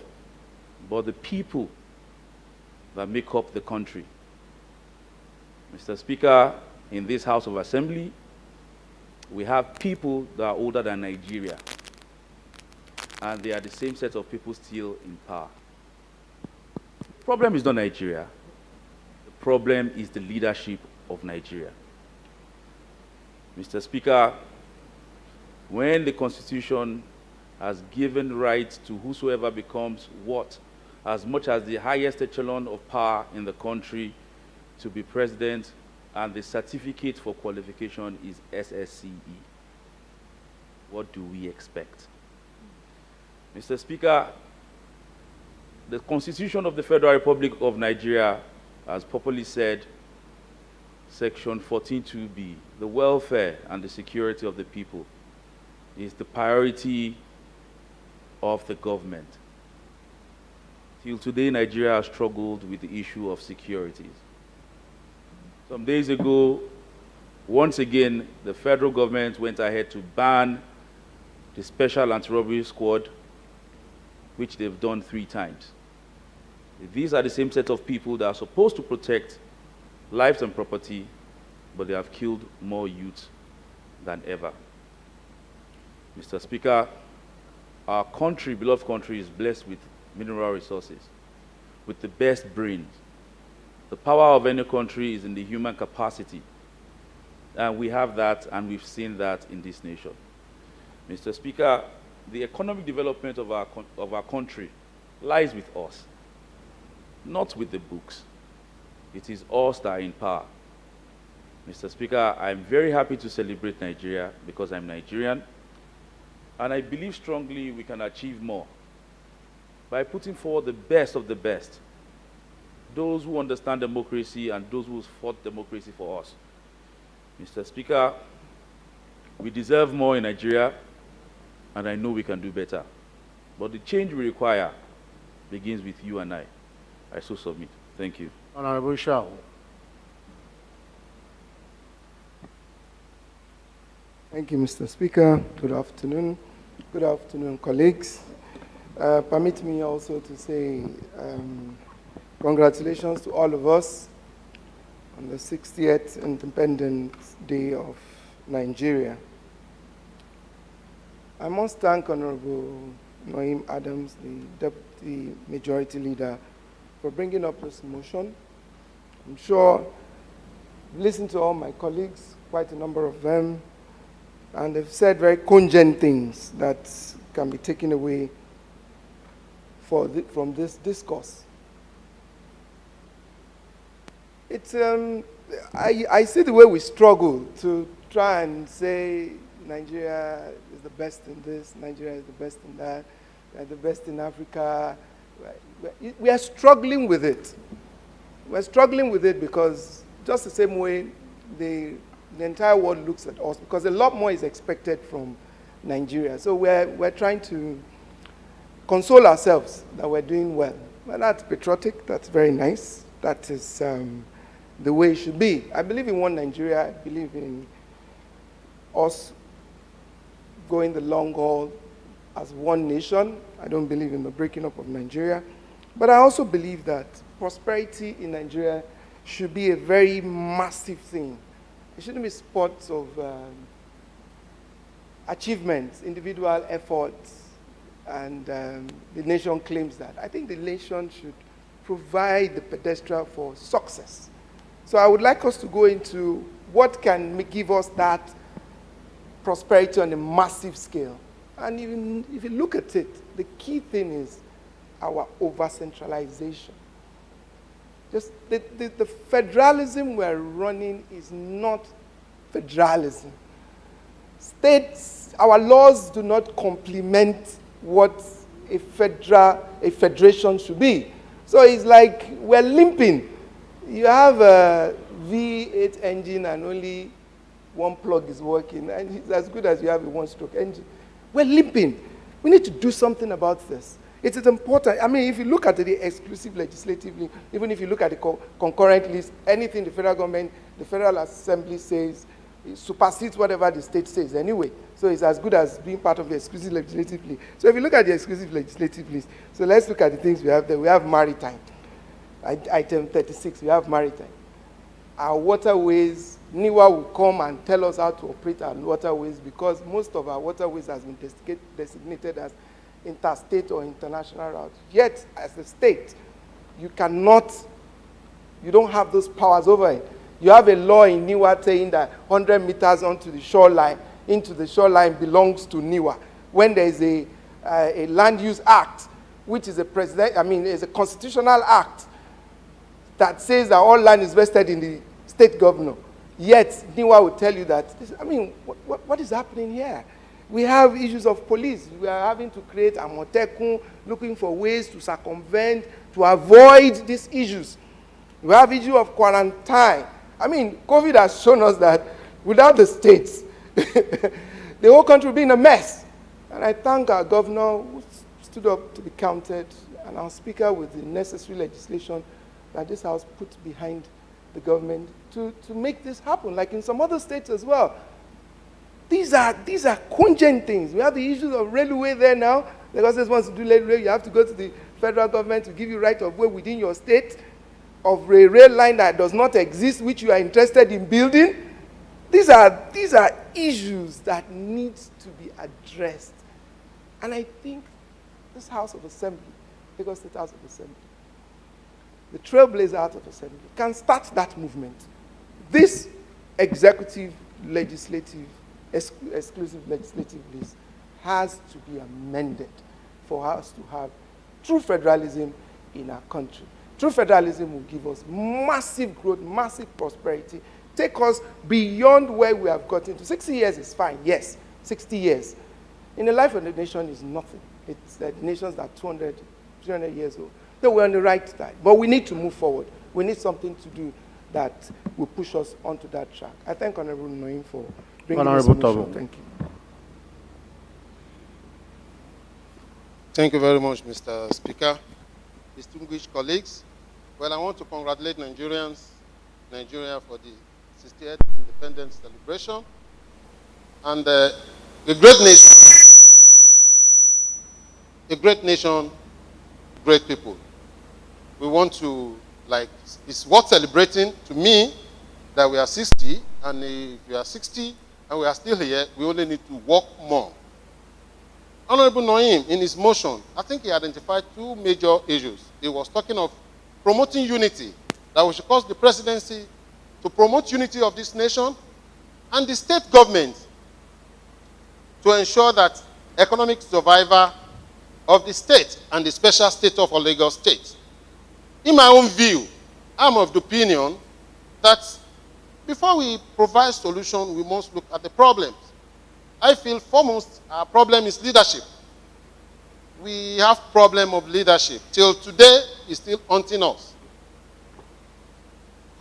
but the people that make up the country. Mr. Speaker, in this House of Assembly, we have people that are older than Nigeria, and they are the same set of people still in power. The problem is not Nigeria. The problem is the leadership of Nigeria. Mr. Speaker, when the Constitution has given rights to whosoever becomes what, as much as the highest echelon of power in the country to be president, and the certificate for qualification is SSCE. What do we expect? Mr. Speaker, the Constitution of the Federal Republic of Nigeria, as popularly said, Section 14(2)(b), the welfare and the security of the people is the priority of the government. Till today, Nigeria has struggled with the issue of security. Some days ago, once again, the federal government went ahead to ban the Special Anti-Robbery Squad, which they've done 3 times. These are the same set of people that are supposed to protect lives and property, but they have killed more youth than ever. Mr. Speaker, our country, beloved country, is blessed with mineral resources, with the best brains. The power of any country is in the human capacity. And we have that, and we've seen that in this nation. Mr. Speaker, the economic development of our country lies with us, not with the books. It is us that are in power. Mr. Speaker, I'm very happy to celebrate Nigeria because I'm Nigerian, and I believe strongly we can achieve more by putting forward the best of the best, those who understand democracy and those who fought democracy for us. Mr. Speaker, we deserve more in Nigeria, and I know we can do better. But the change we require begins with you and I. I so submit. Thank you. Honorable Shao. Thank you, Mr. Speaker. Good afternoon. Good afternoon, colleagues. Permit me also to say Congratulations to all of us on the 60th Independence Day of Nigeria. I must thank Honorable Noim Adams, the Deputy Majority Leader, for bringing up this motion. I'm sure, listen to all my colleagues, quite a number of them, and they've said very cogent things that can be taken away from this discourse. It's, I see the way we struggle to try and say Nigeria is the best in this, Nigeria is the best in that, the best in Africa. We are struggling with it. We're struggling with it because just the same way the entire world looks at us, because a lot more is expected from Nigeria. So we're trying to console ourselves that we're doing well. Well, that's patriotic, that's very nice. That is the way it should be. I believe in one Nigeria. I believe in us going the long haul as one nation. I don't believe in the breaking up of Nigeria. But I also believe that prosperity in Nigeria should be a very massive thing. It shouldn't be sports of achievements, individual efforts, and the nation claims that. I think the nation should provide the pedestal for success. So I would like us to go into what can give us that prosperity on a massive scale. And even if you look at it, the key thing is our over-centralization. Just the federalism we're running is not federalism. States, our laws do not complement what a federation should be. So it's like we're limping. You have a V8 engine and only one plug is working, and it's as good as you have a one-stroke engine. We're limping. We need to do something about this. It is important. I mean, if you look at the exclusive legislatively, even if you look at the concurrent list, anything the federal government, the Federal Assembly says, it supersedes whatever the state says anyway. So it's as good as being part of the exclusive legislative list. So if you look at the exclusive legislative list, so let's look at the things we have there. We have maritime. Item 36, we have maritime. Our waterways, NIWA will come and tell us how to operate our waterways because most of our waterways has been designated as interstate or international routes. Yet, as a state, you don't have those powers over it. You have a law in NIWA saying that 100 meters into the shoreline belongs to NIWA. When there is a land use act, which is is a constitutional act that says that all land is vested in the state governor. Yet, NIWA will tell you that, what is happening here? We have issues of police. We are having to create a Motekun, looking for ways to circumvent, to avoid these issues. We have issue of quarantine. I mean, COVID has shown us that without the states, the whole country will be in a mess. And I thank our governor who stood up to be counted, and our speaker with the necessary legislation that this House put behind the government to make this happen, like in some other states as well. These are cogent things. We have the issues of railway there now. Lagos State wants to do railway. You have to go to the federal government to give you right of way within your state of a rail line that does not exist, which you are interested in building. These are issues that need to be addressed. And I think this House of Assembly, Lagos State House of Assembly, the Trailblazer House of Assembly, can start that movement. This executive, legislative, exclusive legislative list has to be amended for us to have true federalism in our country. True federalism will give us massive growth, massive prosperity, take us beyond where we have gotten to. 60 years is fine, yes, 60 years. In the life of the nation is nothing. It's the nations that are 200, 300 years old. So we're on the right side, but we need to move forward. We need something to do that will push us onto that track. I thank Honorable Noim for bringing this motion. Thank you. Thank you very much, Mr. Speaker. Distinguished colleagues, well, I want to congratulate Nigeria for the 60th independence celebration. And a great nation, great people. we want to, like, it's worth celebrating to me that we are 60, and if we are 60 and we are still here, we only need to work more. Honorable Noim, in his motion, I think he identified two major issues. He was talking of promoting unity, that we should cause the presidency to promote unity of this nation, and the state government to ensure that economic survival of the state and the special state of Lagos State. In my own view, I'm of the opinion that before we provide solution, we must look at the problems. I feel foremost our problem is leadership. We have problem of leadership. Till today, it's still haunting us.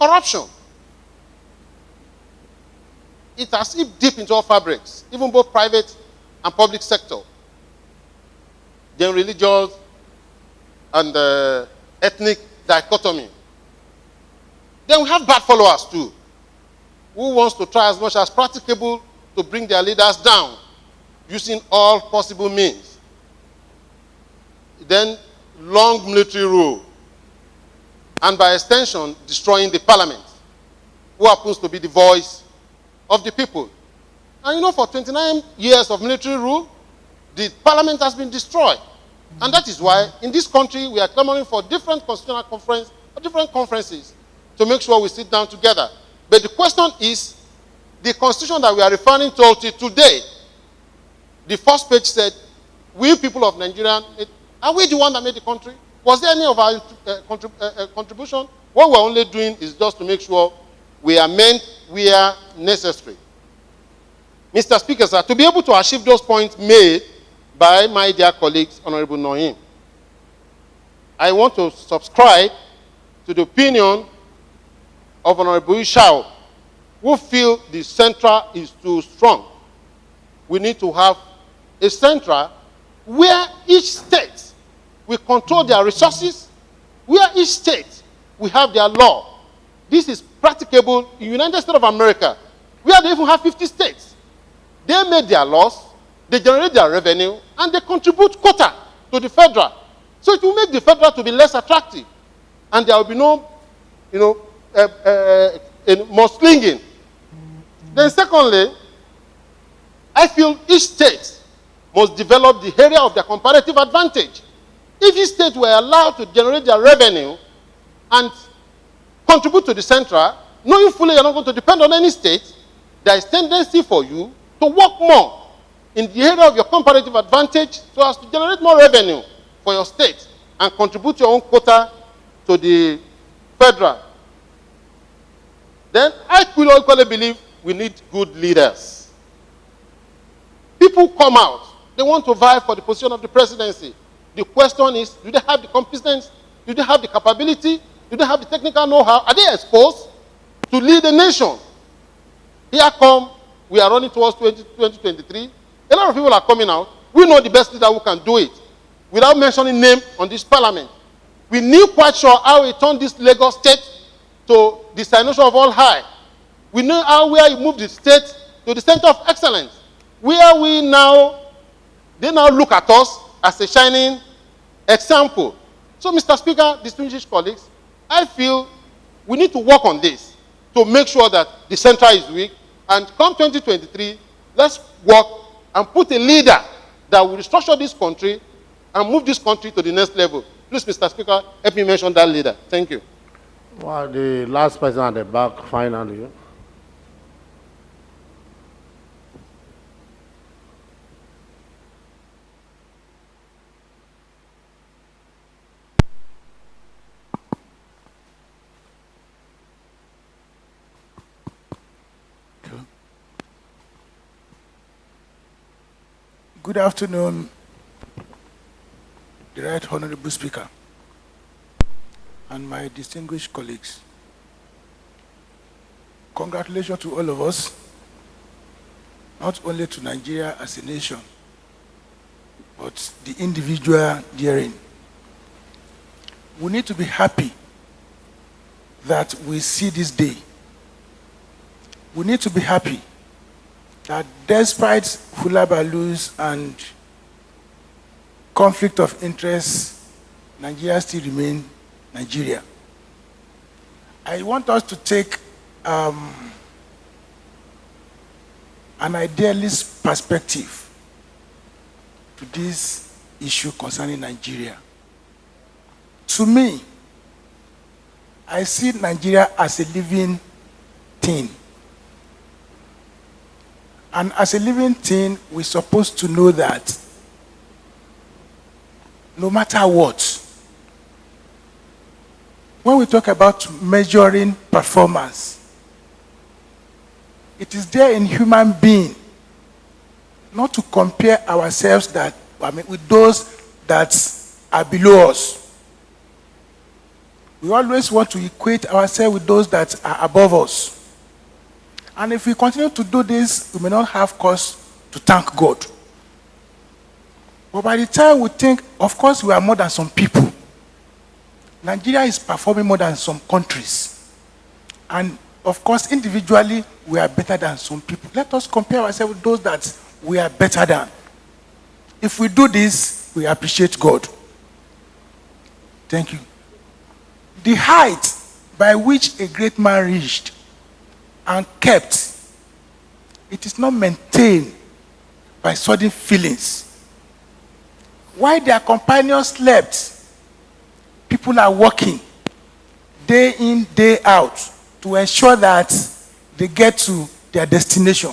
Corruption. It has seeped deep into our fabrics, even both private and public sector. Then religious and ethnic dichotomy. Then we have bad followers too, who wants to try as much as practicable to bring their leaders down, using all possible means. Then long military rule, and by extension, destroying the parliament, who happens to be the voice of the people. And you know, for 29 years of military rule, the parliament has been destroyed. And that is why, in this country, we are clamoring for different constitutional conference, or different conferences, to make sure we sit down together. But the question is, the constitution that we are referring to today, the first page said, we people of Nigeria, are we the one that made the country? Was there any of our contribution? What we're only doing is just to make sure we are meant where necessary. Mr. Speaker, sir, to be able to achieve those points made by my dear colleagues, Honorable Noim, I want to subscribe to the opinion of Honorable Ishao, who feel the central is too strong. We need to have a central where each state will control their resources, where each state will have their law. This is practicable in the United States of America, where they even have 50 states. They made their laws, they generate their revenue, and they contribute quota to the federal. So it will make the federal to be less attractive. And there will be no, more slinging. Then secondly, I feel each state must develop the area of their comparative advantage. If each state were allowed to generate their revenue and contribute to the central, knowing fully you're not going to depend on any state, there is tendency for you to work more in the area of your comparative advantage so as to generate more revenue for your state and contribute your own quota to the federal. Then I will equally believe we need good leaders. People come out, they want to vie for the position of the presidency. The question is, do they have the competence? Do they have the capability? Do they have the technical know-how? Are they exposed to lead the nation? Here come, we are running towards 2023. A lot of people are coming out. We know the best leader who can do it. Without mentioning name on this parliament. We knew quite sure how he turned this Lagos state to the signation of all high. We know how where he moved the state to the center of excellence. Where we now, they now look at us as a shining example. So, Mr. Speaker, distinguished colleagues, I feel we need to work on this to make sure that the central is weak. And come 2023, let's work and put a leader that will restructure this country and move this country to the next level. Please, Mr. Speaker, help me mention that leader. Thank you. Well, the last person at the back, finally. Good afternoon, the Right Honorable Speaker, and my distinguished colleagues. Congratulations to all of us, not only to Nigeria as a nation, but the individual therein. We need to be happy that we see this day. We need to be happy that despite hullaballoos and conflict of interest, Nigeria still remain Nigeria. I want us to take an idealist perspective to this issue concerning Nigeria. To me, I see Nigeria as a living thing. And as a living thing, we're supposed to know that no matter what, when we talk about measuring performance, it is there in human being not to compare ourselves with those that are below us. We always want to equate ourselves with those that are above us. And if we continue to do this, we may not have cause to thank God. But by the time we think, of course, we are more than some people. Nigeria is performing more than some countries. And of course, individually, we are better than some people. Let us compare ourselves with those that we are better than. If we do this, we appreciate God. Thank you. The height by which a great man reached and kept, it is not maintained by sudden feelings. While their companions slept, people are working day in, day out to ensure that they get to their destination.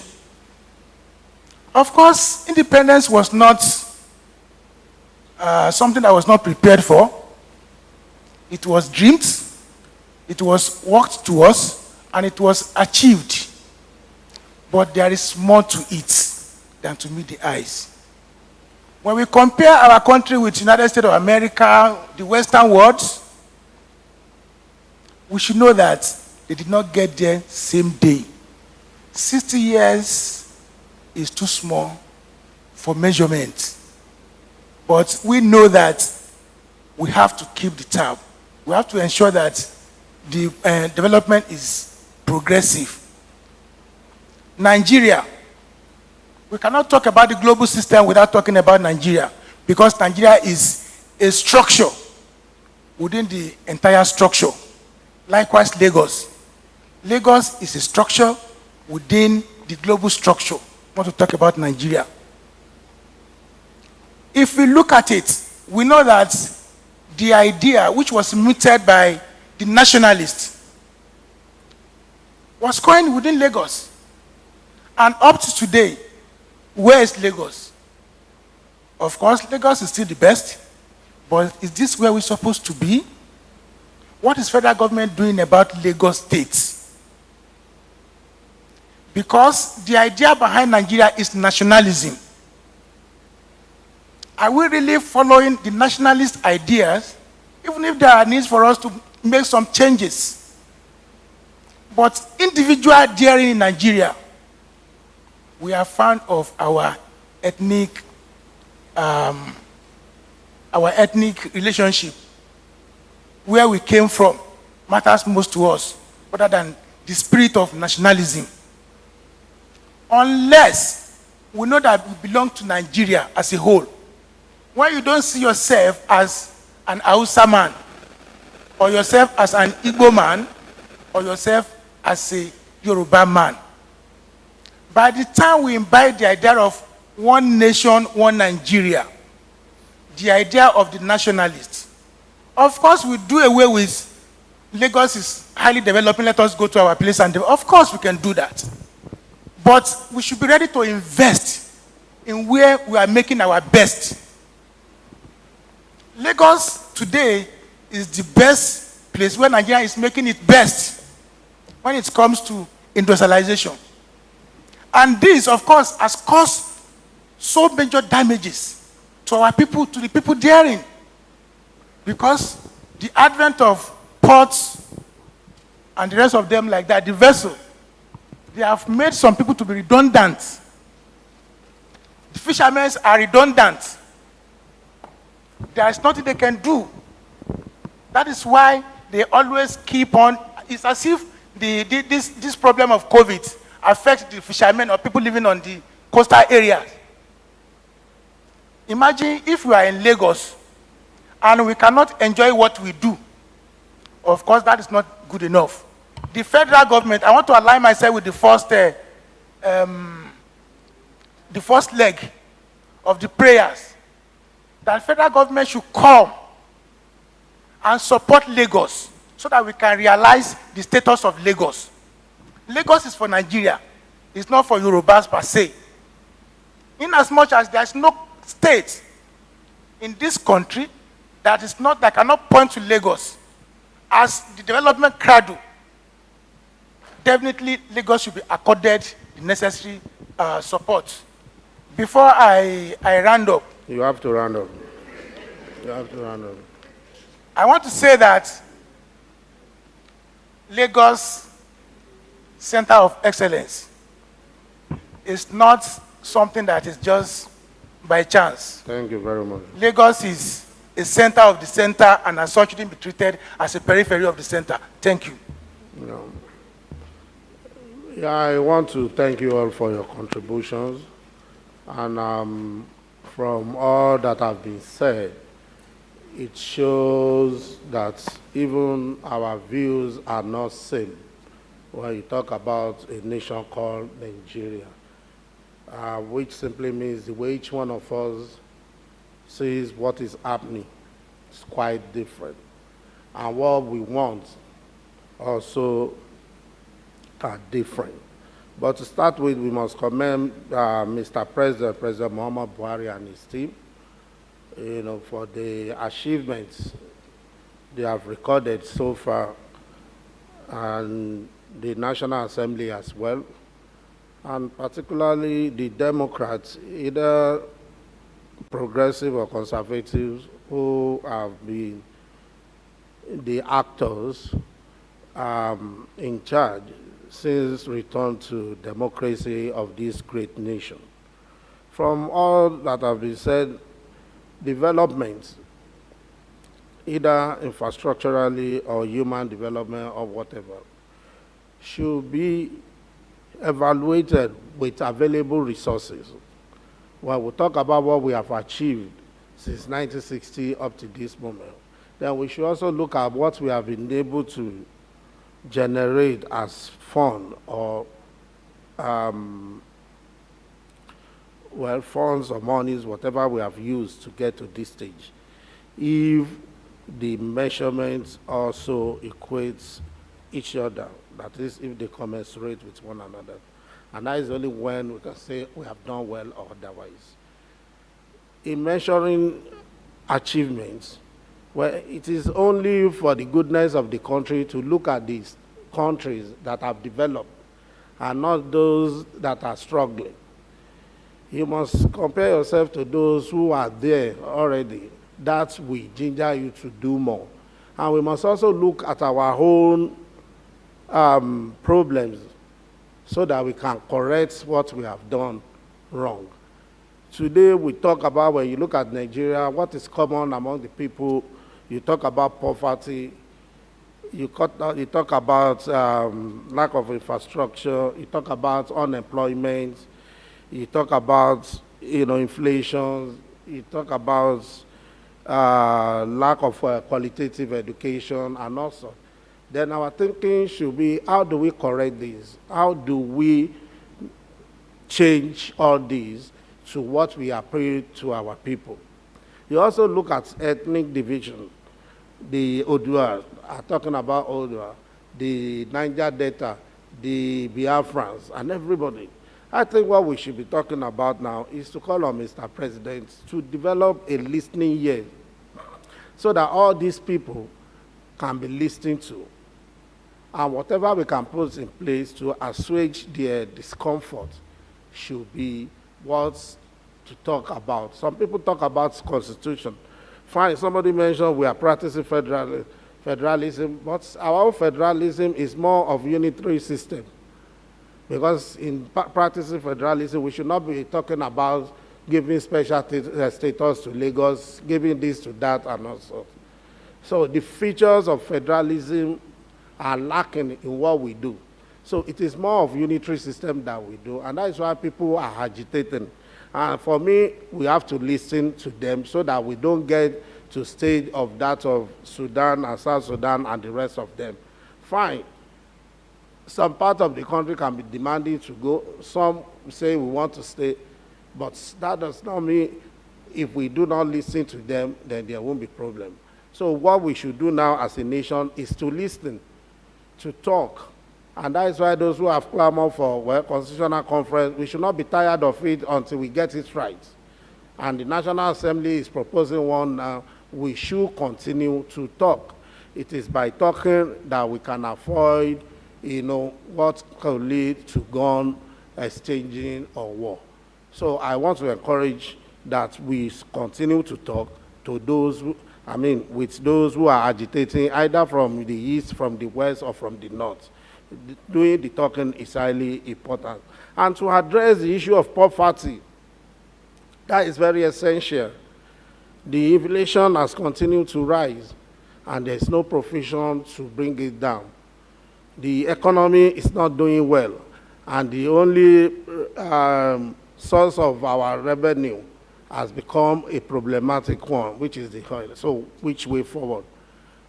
Of course, independence was not something that was not prepared for. It was dreamed, it was worked towards, and it was achieved. But there is more to it than to meet the eyes. When we compare our country with the United States of America, the Western world, we should know that they did not get there same day. 60 years is too small for measurement. But we know that we have to keep the tab. We have to ensure that the development is progressive. Nigeria. We cannot talk about the global system without talking about Nigeria, because Nigeria is a structure within the entire structure. Likewise, Lagos. Lagos is a structure within the global structure. I want to talk about Nigeria. If we look at it, we know that the idea which was mooted by the nationalists was coined within Lagos. And up to today, where is Lagos? Of course, Lagos is still the best, but is this where we're supposed to be? What is federal government doing about Lagos State? Because the idea behind Nigeria is nationalism. Are we really following the nationalist ideas, even if there are needs for us to make some changes? But individual daring in Nigeria, we are fond of our ethnic relationship, where we came from, matters most to us, rather than the spirit of nationalism. Unless we know that we belong to Nigeria as a whole. When you don't see yourself as an Hausa man, or yourself as an Igbo man, or yourself as a Yoruba man, by the time we imbibe the idea of one nation, one Nigeria, the idea of the nationalists, of course we do away with Lagos is highly developing, let us go to our place and of course we can do that. But we should be ready to invest in where we are making our best. Lagos today is the best place where Nigeria is making its best when it comes to industrialization. And this, of course, has caused so major damages to our people, to the people daring. Because the advent of ports and the rest of them like that, the vessel, they have made some people to be redundant. The fishermen are redundant. There is nothing they can do. That is why they always keep on. It's as if this problem of COVID affects the fishermen or people living on the coastal areas. Imagine if we are in Lagos and we cannot enjoy what we do Of course, that is not good enough. The federal government, I want to align myself with the first leg of the prayers, that federal government should come and support Lagos so that we can realize the status of Lagos. Lagos is for Nigeria. It's not for Yorubas per se. In as much as there is no state in this country that cannot point to Lagos as the development cradle, definitely Lagos should be accorded the necessary support. Before I round up, You have to round up. You have to round up. I want to say that Lagos Center of Excellence is not something that is just by chance. Thank you very much. Lagos is a center of the center and as such shouldn't be treated as a periphery of the center. Thank you. Yeah, I want to thank you all for your contributions. And from all that have been said, it shows that even our views are not same when you talk about a nation called Nigeria, which simply means the way each one of us sees what is happening is quite different. And what we want also are different. But to start with, we must commend Mr. President, President Muhammad Buhari and his team, for the achievements they have recorded so far, and the National Assembly as well, and particularly the Democrats, either progressive or conservatives, who have been the actors in charge since return to democracy of this great nation. From all that have been said, developments, either infrastructurally or human development or whatever, should be evaluated with available resources. When we talk about what we have achieved since 1960 up to this moment, then we should also look at what we have been able to generate as fund or funds or monies, whatever we have used to get to this stage, if the measurements also equates each other, that is, if they commensurate with one another. And that is only when we can say we have done well or otherwise. In measuring achievements, well, it is only for the goodness of the country to look at these countries that have developed and not those that are struggling. You must compare yourself to those who are there already. That will ginger you to do more. And we must also look at our own problems so that we can correct what we have done wrong. Today we talk about, when you look at Nigeria, what is common among the people. You talk about poverty, you talk about lack of infrastructure, you talk about unemployment, you talk about inflation, you talk about lack of qualitative education and also. Then our thinking should be, how do we correct this? How do we change all these to what we are paying to our people? You also look at ethnic division. The Odua are talking about Odua, the Niger Delta, the Biafrans, and everybody. I think what we should be talking about now is to call on Mr. President to develop a listening ear so that all these people can be listened to. And whatever we can put in place to assuage their discomfort should be what to talk about. Some people talk about constitution. Fine, somebody mentioned we are practicing federalism, but our federalism is more of unitary system. Because in practicing federalism, we should not be talking about giving special status to Lagos, giving this to that, and also. So the features of federalism are lacking in what we do. So it is more of unitary system that we do, and that is why people are agitating. And for me, we have to listen to them so that we don't get to state of that of Sudan and South Sudan and the rest of them. Fine. Some part of the country can be demanding to go. Some say we want to stay, but that does not mean if we do not listen to them, then there won't be problem. So what we should do now as a nation is to listen, to talk. And that is why those who have clamored for, well, constitutional conference, we should not be tired of it until we get it right. And the National Assembly is proposing one now. We should continue to talk. It is by talking that we can avoid, what could lead to gun exchanging or war. So I want to encourage that we continue to talk to those with those who are agitating, either from the east, from the west, or from the north. Doing the talking is highly important. And to address the issue of poverty, that is very essential. The inflation has continued to rise, and there's no provision to bring it down. The economy is not doing well, and the only source of our revenue has become a problematic one, which is the oil. So which way forward?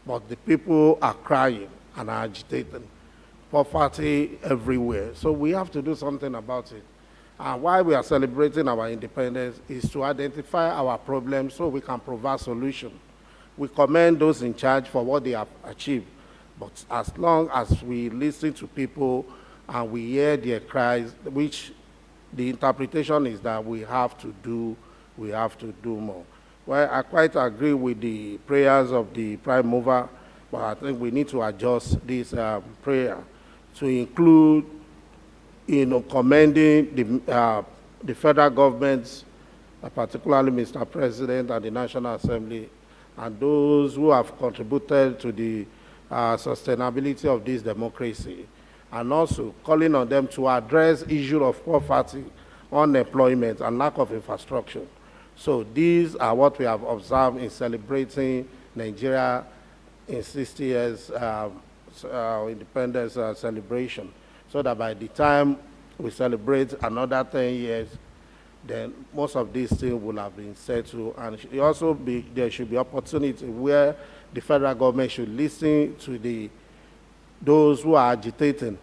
But the people are crying and are agitated. Poverty everywhere. So we have to do something about it. And why we are celebrating our independence is to identify our problems so we can provide solutions. We commend those in charge for what they have achieved. But as long as we listen to people and we hear their cries, which the interpretation is that we have to do more. Well, I quite agree with the prayers of the prime mover, but I think we need to adjust this prayer to include, commending the federal government, particularly Mr. President and the National Assembly, and those who have contributed to the sustainability of this democracy, and also calling on them to address issue of poverty, unemployment, and lack of infrastructure. So these are what we have observed in celebrating Nigeria in 60 years independence celebration, so that by the time we celebrate another 10 years, then most of these things will have been settled. And there should be opportunity where the federal government should listen to those who are agitating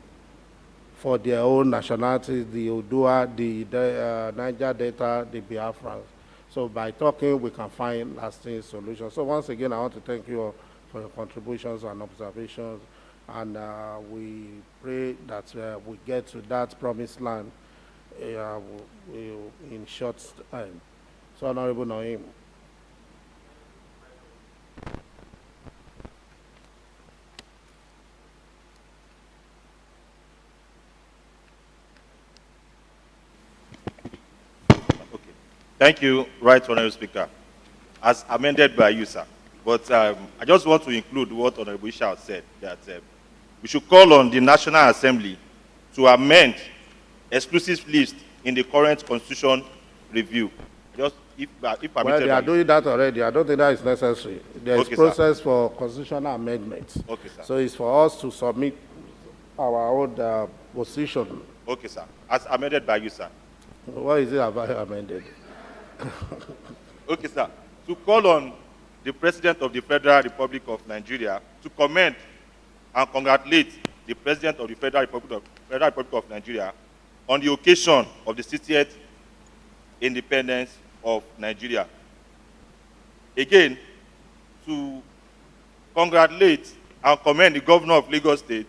for their own nationalities, the Odua, the Niger Delta, the Biafrans. So by talking, we can find lasting solutions. So once again, I want to thank you all for your contributions and observations. And we pray that we get to that promised land in short time. So, Honorable Naim. Thank you, Right Honorable Speaker. As amended by you, sir. But I just want to include what Honorable Isha said, that we should call on the National Assembly to amend exclusive list in the current constitution review. Just if permitted. Well, they are doing that already. I don't think that is necessary. There is process for constitutional amendments. Okay, sir. So it's for us to submit our own position. Okay, sir. As amended by you, sir. What is it about amended? Okay, sir. To call on the President of the Federal Republic of Nigeria to commend and congratulate the President of the Federal Republic of Nigeria on the occasion of the 60th independence of Nigeria. Again, to congratulate and commend the Governor of Lagos State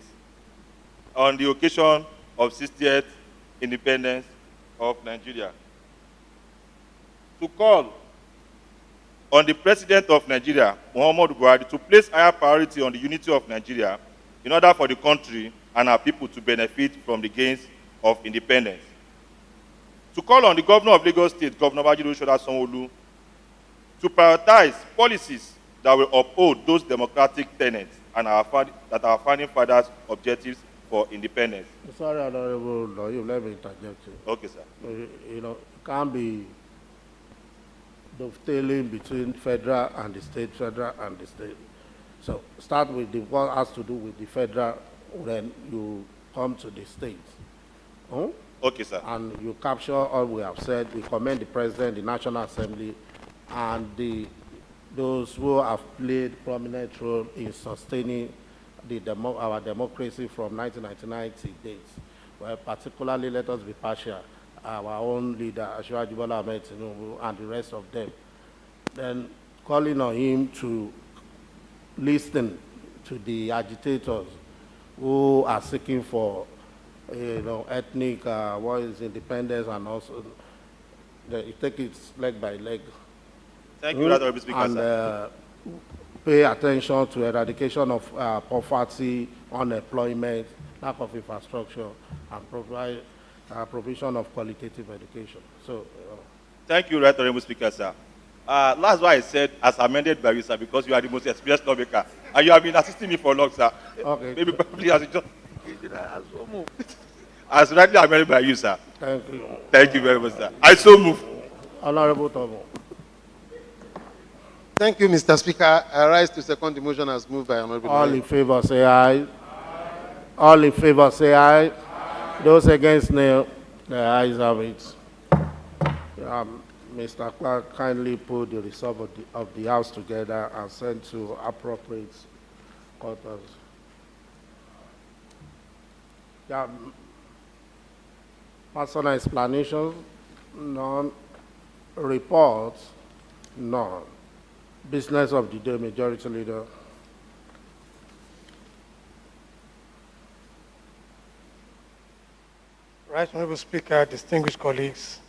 on the occasion of 60th independence of Nigeria. To call on the President of Nigeria, Muhammadu Buhari, to place higher priority on the unity of Nigeria in order for the country and our people to benefit from the gains of independence. To call on the Governor of Lagos State, Governor Babajide Sanwo-Olu, to prioritize policies that will uphold those democratic tenets and that our founding fathers' objectives for independence. Sorry, Honorable, you let me interject you. Okay, sir. It can't be dovetailing between federal and the state, federal and the state. So start with what has to do with the federal, then you come to the state. Oh? Okay, sir. And you capture all we have said. We commend the President, the National Assembly, and the those who have played prominent role in sustaining our democracy from 1999 to date. Well, particularly, let us be partial, our own leader, Asiwaju Bola Ahmed Tinubu, and the rest of them. Then calling on him to listen to the agitators who are seeking for, ethnic, independence, and also they take it leg by leg. Thank you, Honorable Speaker, and sir. Pay attention to eradication of poverty, unemployment, lack of infrastructure, and provide provision of qualitative education. So, Thank you, Honorable Speaker, sir. That's why I said, as amended by you, sir, because you are the most experienced lawmaker, and you have been assisting me for long, sir. Okay. Maybe probably as just as rightly amended by you, sir. Thank you. Thank you very much, sir. I so move. Honorable Tomo. Thank you, Mr. Speaker. I rise to second the motion as moved by Honorable All Noye. in favor, say aye. All in favor, say aye. Those against, nay. The ayes have it. Mr. Clark, kindly put the resolve of the House together and send to appropriate quarters. Personal explanations, none. Reports, none. Business of the day, Majority Leader. Right Honorable Speaker, distinguished colleagues,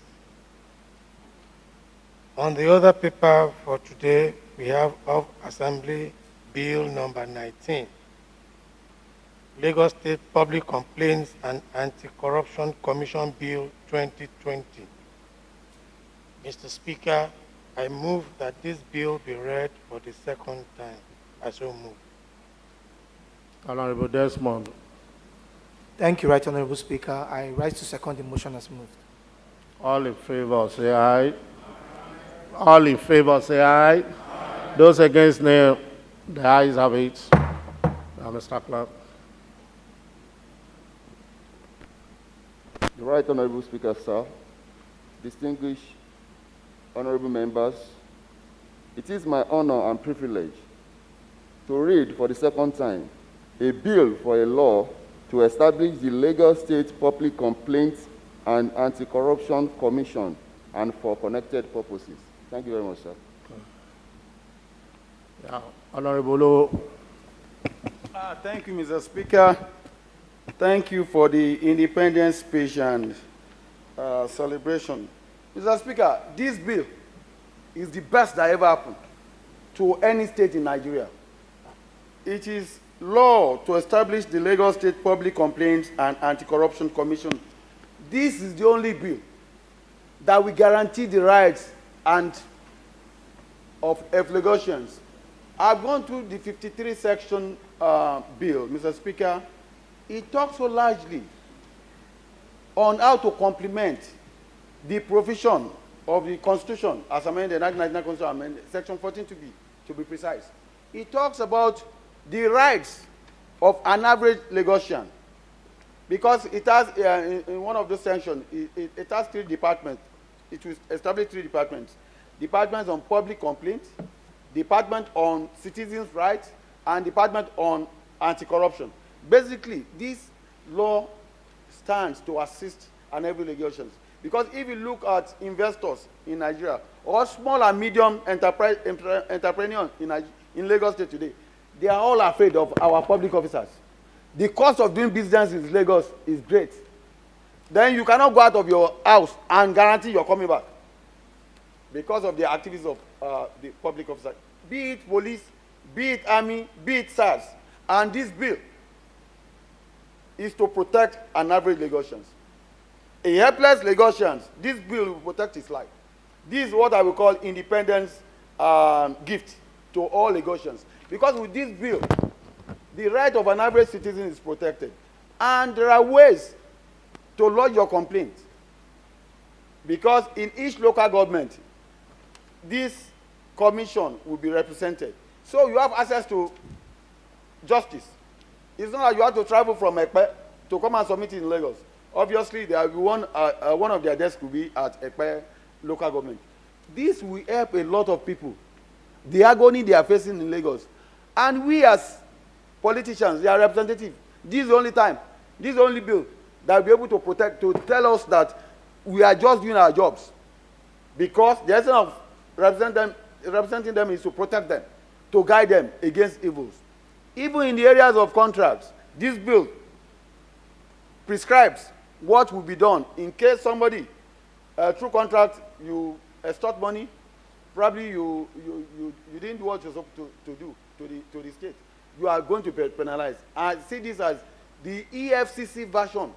on the other paper for today, we have of Assembly Bill number 19, Lagos State Public Complaints and Anti-Corruption Commission Bill 2020. Mr. Speaker, I move that this bill be read for the second time. I so move. Honorable Desmond. Thank you, Right Honorable Speaker. I rise to second the motion as moved. All in favor, say aye. All in favor, say aye. Those against, nay. The ayes have it. Mr. Clark. The Right Honorable Speaker, sir, distinguished honorable members, it is my honor and privilege to read for the second time a bill for a law to establish the Lagos State Public Complaints and Anti-Corruption Commission and for connected purposes. Thank you very much, sir. Yeah. Honorable Lowe. Thank you, Mr. Speaker. Thank you for the Independence Speech and celebration. Mr. Speaker, this bill is the best that ever happened to any state in Nigeria. It is law to establish the Lagos State Public Complaints and Anti-Corruption Commission. This is the only bill that will guarantee the rights and of Lagosians. I've gone through the 53 section bill, Mr. Speaker. It talks so largely on how to complement the provision of the Constitution, as amended, 1999 Constitution amended, Section 14 to be precise. It talks about the rights of an average Lagosian, because it has, in one of those sections, it has 3 departments. It will establish 3 departments. Departments on public complaints, Department on citizens' rights, and Department on anti-corruption. Basically, this law stands to assist an every Lagosians. Because if you look at investors in Nigeria, or small and medium entrepreneurs in Lagos State today, they are all afraid of our public officers. The cost of doing business in Lagos is great. Then you cannot go out of your house and guarantee you're coming back because of the activities of the public officers. Be it police, be it army, be it SARS. And this bill is to protect an average Lagosians. A helpless Lagosians, this bill will protect his life. This is what I will call independence gift to all Lagosians. Because with this bill, the right of an average citizen is protected. And there are ways to lodge your complaint. Because in each local government, this commission will be represented. So you have access to justice. It's not that you have to travel from Ekpe to come and submit it in Lagos. Obviously, there will be one of their desks will be at Ekpe local government. This will help a lot of people. the agony they are facing in Lagos. And we as politicians, their representatives, this is the only time, this is the only bill that will be able to protect, to tell us that we are just doing our jobs. Because the essence of representing them is to protect them, to guide them against evils. Even in the areas of contracts, this bill prescribes what will be done in case somebody, through contract, you extort money, probably you didn't do what you're supposed to do to the state. You are going to be penalized. I see this as the EFCC version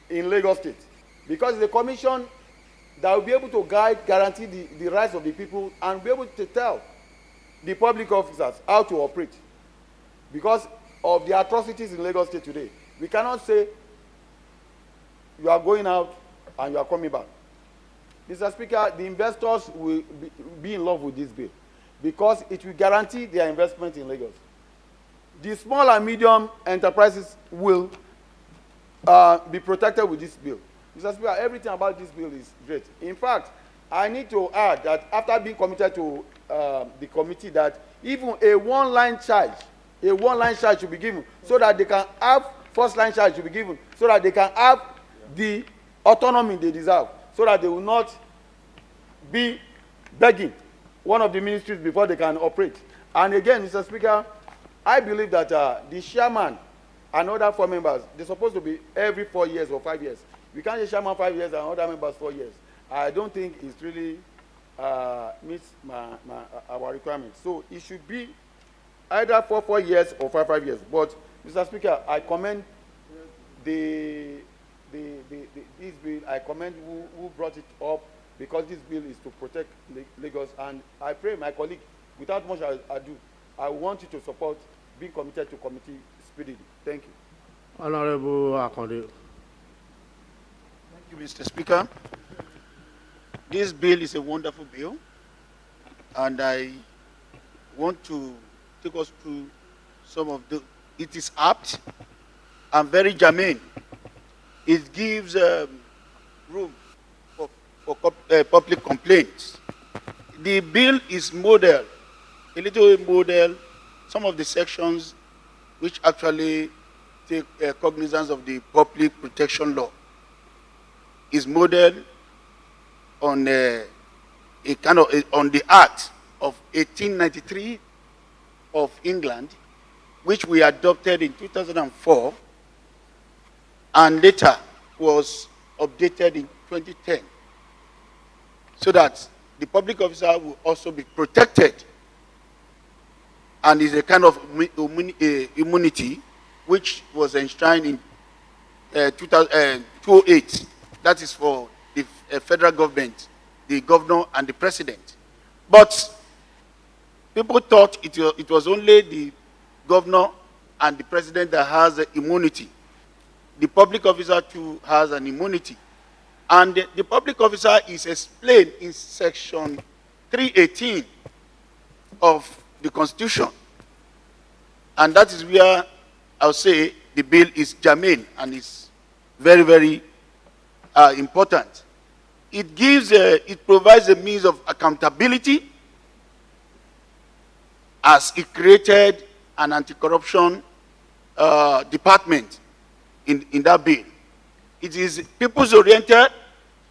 in Lagos State. Because the commission that will be able to guarantee the rights of the people and be able to tell the public officers how to operate. Because of the atrocities in Lagos State today. We cannot say you are going out and you are coming back. Mr. Speaker, the investors will be in love with this bill because it will guarantee their investment in Lagos. The small and medium enterprises will be protected with this bill. Mr. Speaker, everything about this bill is great. In fact, I need to add that after being committed to the committee that even a one-line charge should be given so that they can have, first-line charge should be given so that they can have the autonomy they deserve, so that they will not be begging one of the ministries before they can operate. And again, Mr. Speaker, I believe that the chairman and other 4 members, they're supposed to be every 4 years or 5 years. We can't say chairman 5 years and other members 4 years. I don't think it's really meets our requirements. So it should be either 4 years or 5 years. But, Mr. Speaker, I commend this bill. I commend who brought it up because this bill is to protect Lagos. And I pray, my colleague, without much ado, I want you to support being committed to committee speedily. Thank you. Honorable Akonde. Thank you, Mr. Speaker. This bill is a wonderful bill, and I want to take us through some of the. It is apt and very germane. It gives room for public complaints. The bill is model, a little model, some of the sections which actually take cognizance of the public protection law is modeled on a kind of on the Act of 1893 of England, which we adopted in 2004, and later was updated in 2010, so that the public officer will also be protected, and is a kind of immunity which was enshrined in 2008. That is for the federal government, the governor and the president. But people thought it was only the governor and the president that has immunity. The public officer too has an immunity. And the public officer is explained in section 318 of the Constitution. And that is where I'll say the bill is germane and is very, very important. It gives, it provides a means of accountability, as it created an anti-corruption department in that bill. It is people's-oriented,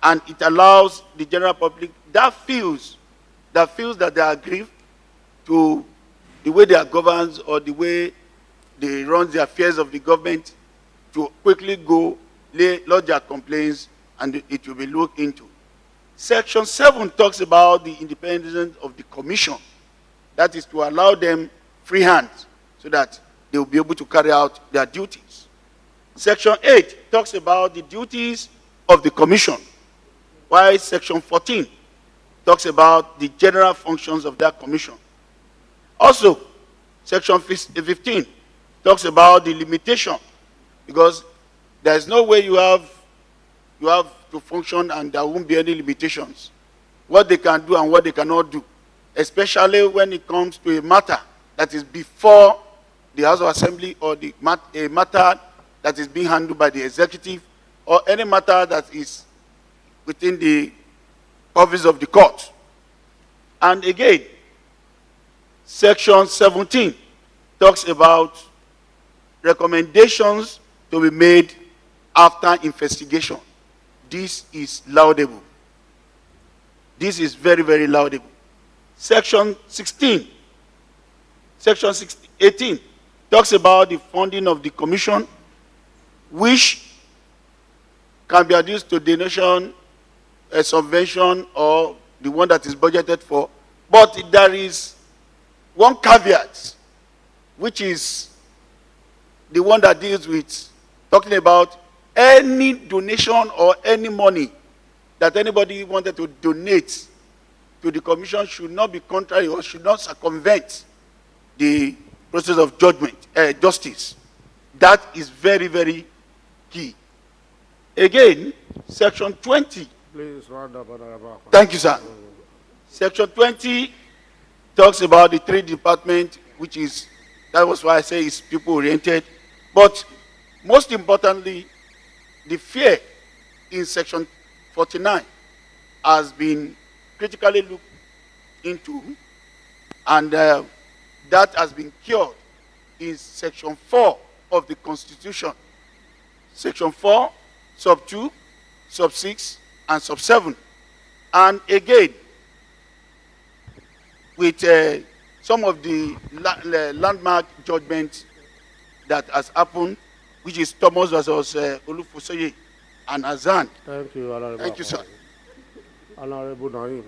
and it allows the general public that feels that they are aggrieved to the way they are governed or the way they run the affairs of the government to quickly go lodge their complaints, and it will be looked into. Section 7 talks about the independence of the commission. That is to allow them free hand so that they will be able to carry out their duties. Section 8 talks about the duties of the commission, while Section 14 talks about the general functions of that commission. Also, Section 15 talks about the limitation, because there is no way you have to function and there won't be any limitations. What they can do and what they cannot do, especially when it comes to a matter that is before the House of Assembly, or a matter that is being handled by the executive, or any matter that is within the office of the court. And again, Section 17 talks about recommendations to be made after investigation. This is laudable. This is very, very laudable. Section 16, Section 18 talks about the funding of the commission, which can be reduced to donation, a subvention, or the one that is budgeted for. But there is one caveat, which is the one that deals with talking about any donation or any money that anybody wanted to donate to the commission should not be contrary or should not circumvent the process of justice. That is very, very key. Again, Section 20. Please round up, Honorable. Thank you, sir. Section 20 talks about the trade department, which is, that was why I say it's people-oriented. But most importantly, the fear in Section 49 has been critically looked into, and that has been cured in Section 4 of the Constitution. Section 4, Sub 2, Sub 6, and Sub 7. And again, with some of the landmark judgments that has happened, which is Thomas versus Olufosoye and Azan. Thank you, Honorable. Thank you, sir. Honorable Naim.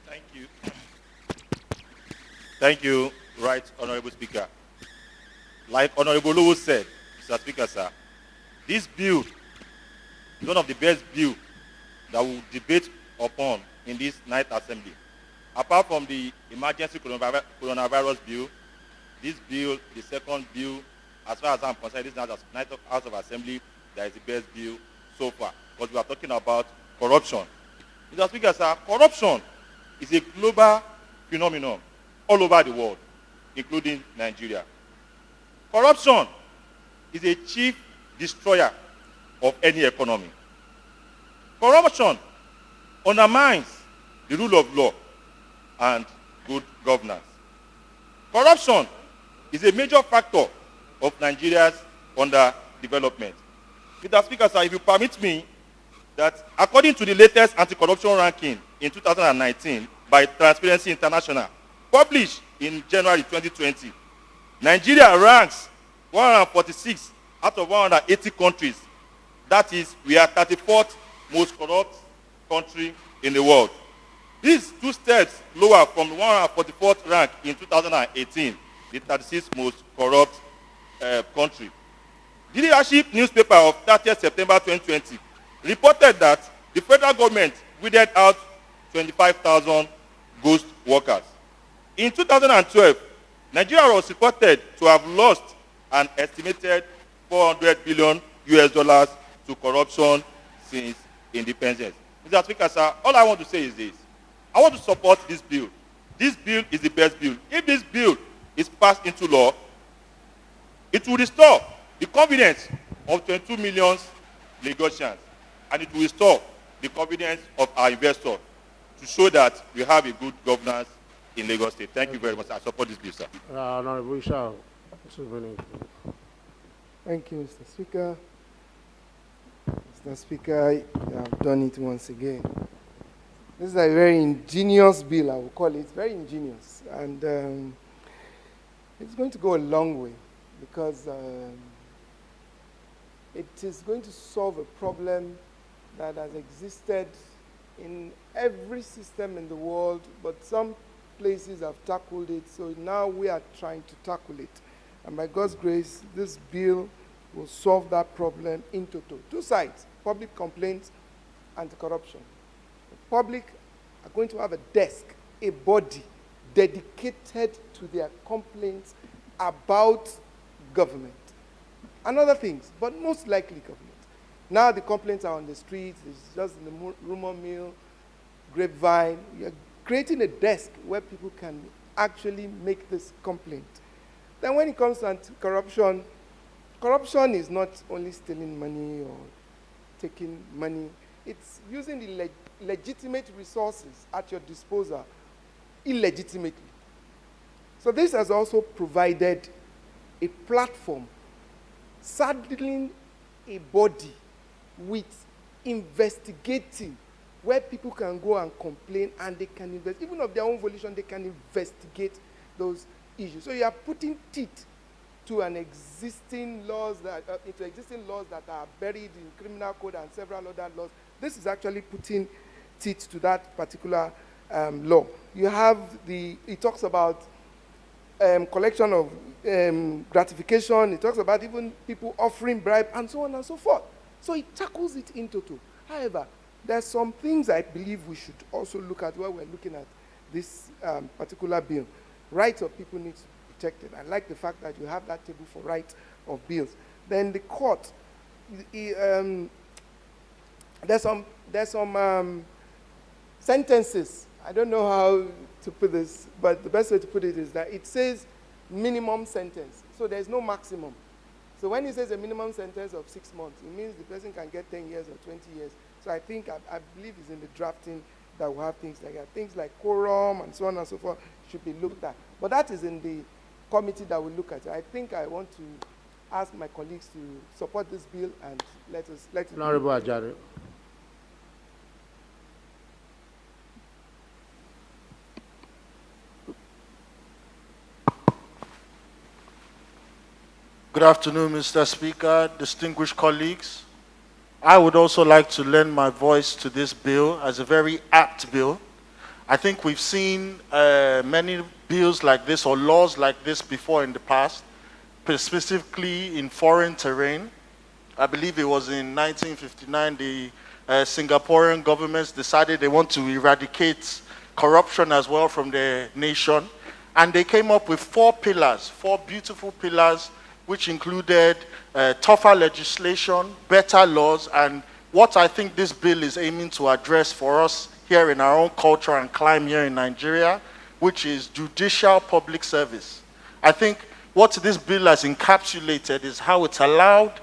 Thank you. Thank you, Right Honorable Speaker. Like Honorable Lowo said, Mr. Speaker, sir, this bill is one of the best bills that we will debate upon in this night assembly. Apart from the emergency coronavirus bill, this bill, the second bill, as far as I'm concerned, this night House of Assembly, that is the best bill so far, because we are talking about corruption. Mr. Speaker, sir, corruption is a global phenomenon all over the world, including Nigeria. Corruption is a chief destroyer of any economy. Corruption undermines the rule of law and good governance. Corruption is a major factor of Nigeria's underdevelopment. Mr. Speaker, sir, if you permit me, that according to the latest anti-corruption ranking in 2019 by Transparency International, published in January 2020, Nigeria ranks 146 out of 180 countries. That is, we are 34th most corrupt country in the world. These 2 steps lower from the 144th rank in 2018, the 36th most corrupt country. The leadership newspaper of 30th September 2020 reported that the federal government weeded out 25,000 ghost workers. In 2012, Nigeria was reported to have lost an estimated $400 billion to corruption since independence. Mr. Speaker, sir, all I want to say is this. I want to support this bill. This bill is the best bill. If this bill is passed into law, it will restore the confidence of 22 million Lagosians, and it will restore the confidence of our investors to show that we have a good governance in Lagos State. Thank you very much. I support this bill, sir. Honorable Ishao, 2 minutes. Thank you, Mr. Speaker. Mr. Speaker, you have done it once again. This is a very ingenious bill, I will call it. Very ingenious. And it's going to go a long way because it is going to solve a problem that has existed in every system in the world, but some places have tackled it, so now we are trying to tackle it. And by God's grace, this bill will solve that problem in total. 2 sides, public complaints, anti-corruption. The public are going to have a desk, a body dedicated to their complaints about government and other things, but most likely government. Now the complaints are on the streets, it's just in the rumor mill, grapevine. We are creating a desk where people can actually make this complaint. Then when it comes to corruption, corruption is not only stealing money or taking money. It's using the legitimate resources at your disposal illegitimately. So this has also provided a platform, saddling a body with investigating, where people can go and complain and they can invest, even of their own volition, they can investigate those issues. So you are putting teeth to an existing laws that into existing laws that are buried in criminal code and several other laws. This is actually putting teeth to that particular law. You have it talks about collection of gratification. It talks about even people offering bribe and so on and so forth. So it tackles it in total. However, there's some things I believe we should also look at while we're looking at this particular bill. Rights of people need to be protected. I like the fact that you have that table for rights of bills. Then the court, there's some sentences. I don't know how to put this, but the best way to put it is that it says minimum sentence. So there's no maximum. So when it says a minimum sentence of 6 months, it means the person can get 10 years or 20 years. So I think, I believe it's in the drafting that we'll have things like that. Things like quorum and so on and so forth should be looked at. But that is in the committee that will look at it. I think I want to ask my colleagues to support this bill and let it. Honorable Ajari. Good afternoon, Mr. Speaker, distinguished colleagues. I would also like to lend my voice to this bill as a very apt bill. I think we've seen many bills like this or laws like this before in the past, specifically in foreign terrain. I believe it was in 1959 the Singaporean governments decided they want to eradicate corruption as well from their nation. And they came up with 4 pillars, 4 beautiful pillars, which included tougher legislation, better laws, and what I think this bill is aiming to address for us here in our own culture and climate here in Nigeria, which is judicial public service. I think what this bill has encapsulated is how it's allowed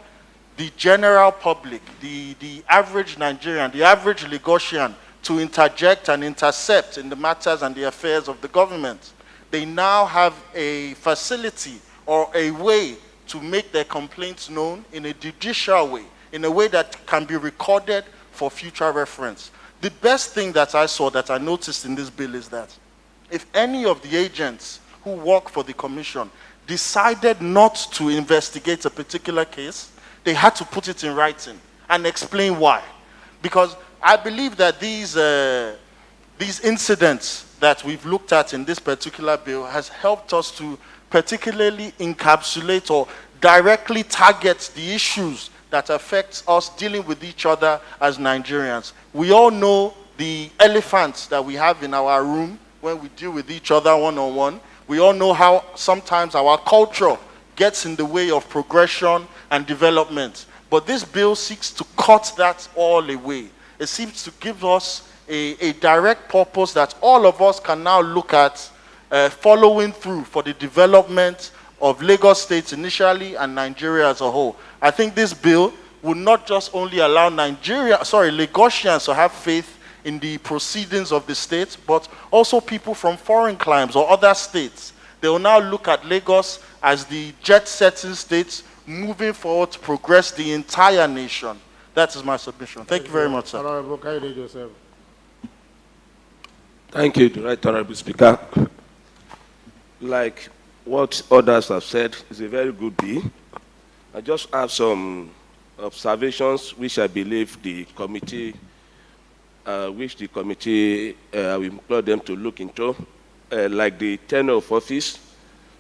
the general public, the average Nigerian, the average Lagosian, to interject and intercept in the matters and the affairs of the government. They now have a facility or a way to make their complaints known in a judicial way, in a way that can be recorded for future reference. The best thing that I saw, that I noticed in this bill is that if any of the agents who work for the commission decided not to investigate a particular case, they had to put it in writing and explain why. Because I believe that these incidents that we've looked at in this particular bill has helped us to particularly encapsulate or directly target the issues that affect us dealing with each other as Nigerians. We all know the elephants that we have in our room when we deal with each other one-on-one. We all know how sometimes our culture gets in the way of progression and development. But this bill seeks to cut that all away. It seems to give us a direct purpose that all of us can now look at following through for the development of Lagos State initially and Nigeria as a whole. I think this bill will not just only allow Lagosians to have faith in the proceedings of the state, but also people from foreign climes or other states. They will now look at Lagos as the jet-setting state moving forward to progress the entire nation. That is my submission. Thank you very much, sir. Honorable, can you read yourself? Thank you, Right Honorable Speaker. Like what others have said, it's a very good bill. I just have some observations which I believe the committee, will implore them to look into, like the tenure of office.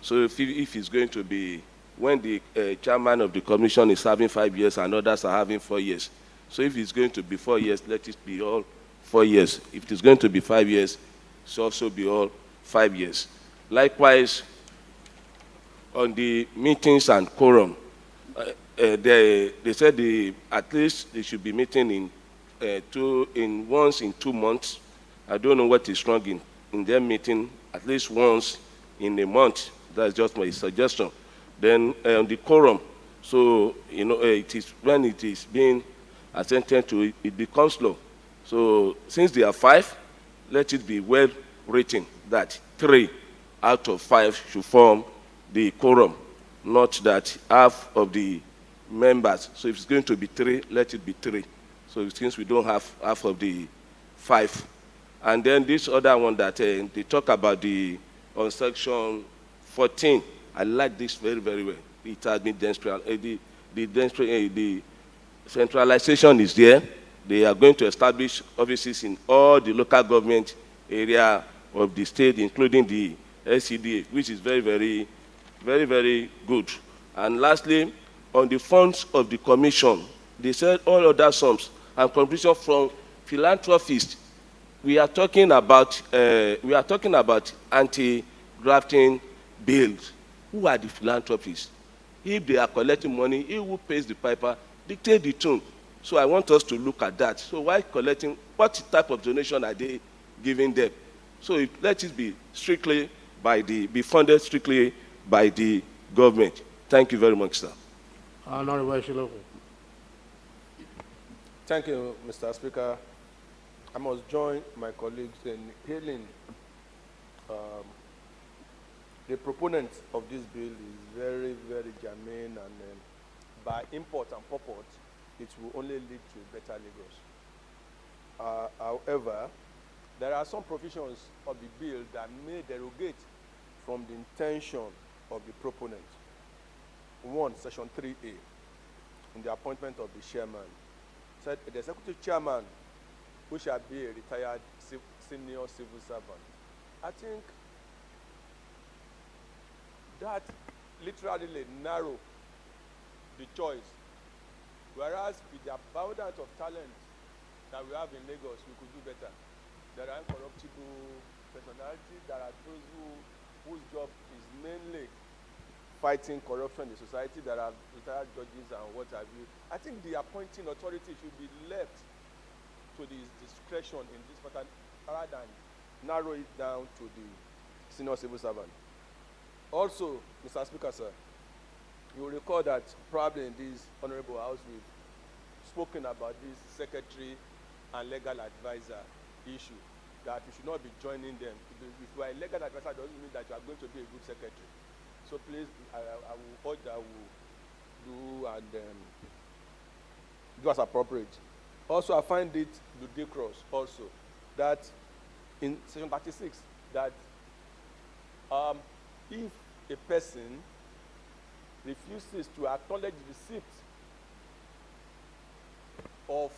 So if it's going to be, when the chairman of the commission is having 5 years and others are having 4 years. So if it's going to be 4 years, let it be all 4 years. If it is going to be 5 years, it should also be all 5 years. Likewise, on the meetings and quorum, they said at least they should be meeting once in 2 months. I don't know what is wrong in their meeting, at least once in a month. That's just my suggestion. Then on the quorum, so it is when it is being assented to it, it becomes law. So since there are 5, let it be well written that 3 out of 5 should form the quorum, not that half of the members. So if it's going to be 3, let it be 3. So since we don't have half of the 5. And then this other one that they talk about on section 14, I like this very, very well. It has been the centralization is there. They are going to establish offices in all the local government area of the state, including the LCDA, which is very, very, very, very good. And lastly, on the funds of the commission, they said all other sums and contributions from philanthropists. We are talking about anti-grafting bills. Who are the philanthropists? If they are collecting money, he who pays the piper dictate the tune. So I want us to look at that. So why collecting? What type of donation are they giving them? So let it be funded strictly by the government. Thank you very much, sir. Honorable Shiloh. Thank you, Mr. Speaker. I must join my colleagues in hailing the proponent of this bill is very, very germane, and by import and purport, it will only lead to a better Lagos. However, there are some provisions of the bill that may derogate from the intention of the proponent. 1, Section 3A, in the appointment of the chairman, said the executive chairman, who shall be a retired senior civil servant. I think that literally narrow the choice. Whereas with the abundance of talent that we have in Lagos, we could do better. There are incorruptible personalities. There are those whose job is mainly fighting corruption in the society. There are retired judges and what have you. I think the appointing authority should be left to the discretion in this matter rather than narrow it down to the senior civil servant. Also, Mr. Speaker, sir, you will recall that probably in this honorable house we've spoken about this secretary and legal advisor issue, that we should not be joining them. If you are a legal advisor, it doesn't mean that you are going to be a good secretary. So please, I will urge that we do and do as appropriate. Also, I find it ludicrous also that in section 36 that if a person refuses to acknowledge receipt of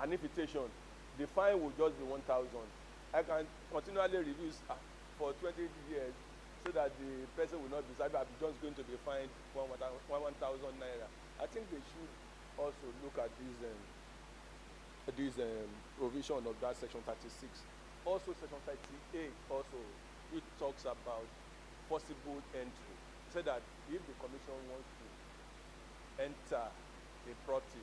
an invitation, the fine will just be 1,000. I can continually reduce for 20 years so that the person will not be said I'm just going to be fined 1,000 naira. I think they should also look at this provision of that section 36. Also section 38 also, it talks about possible entry. So that if the commission wants to enter a property,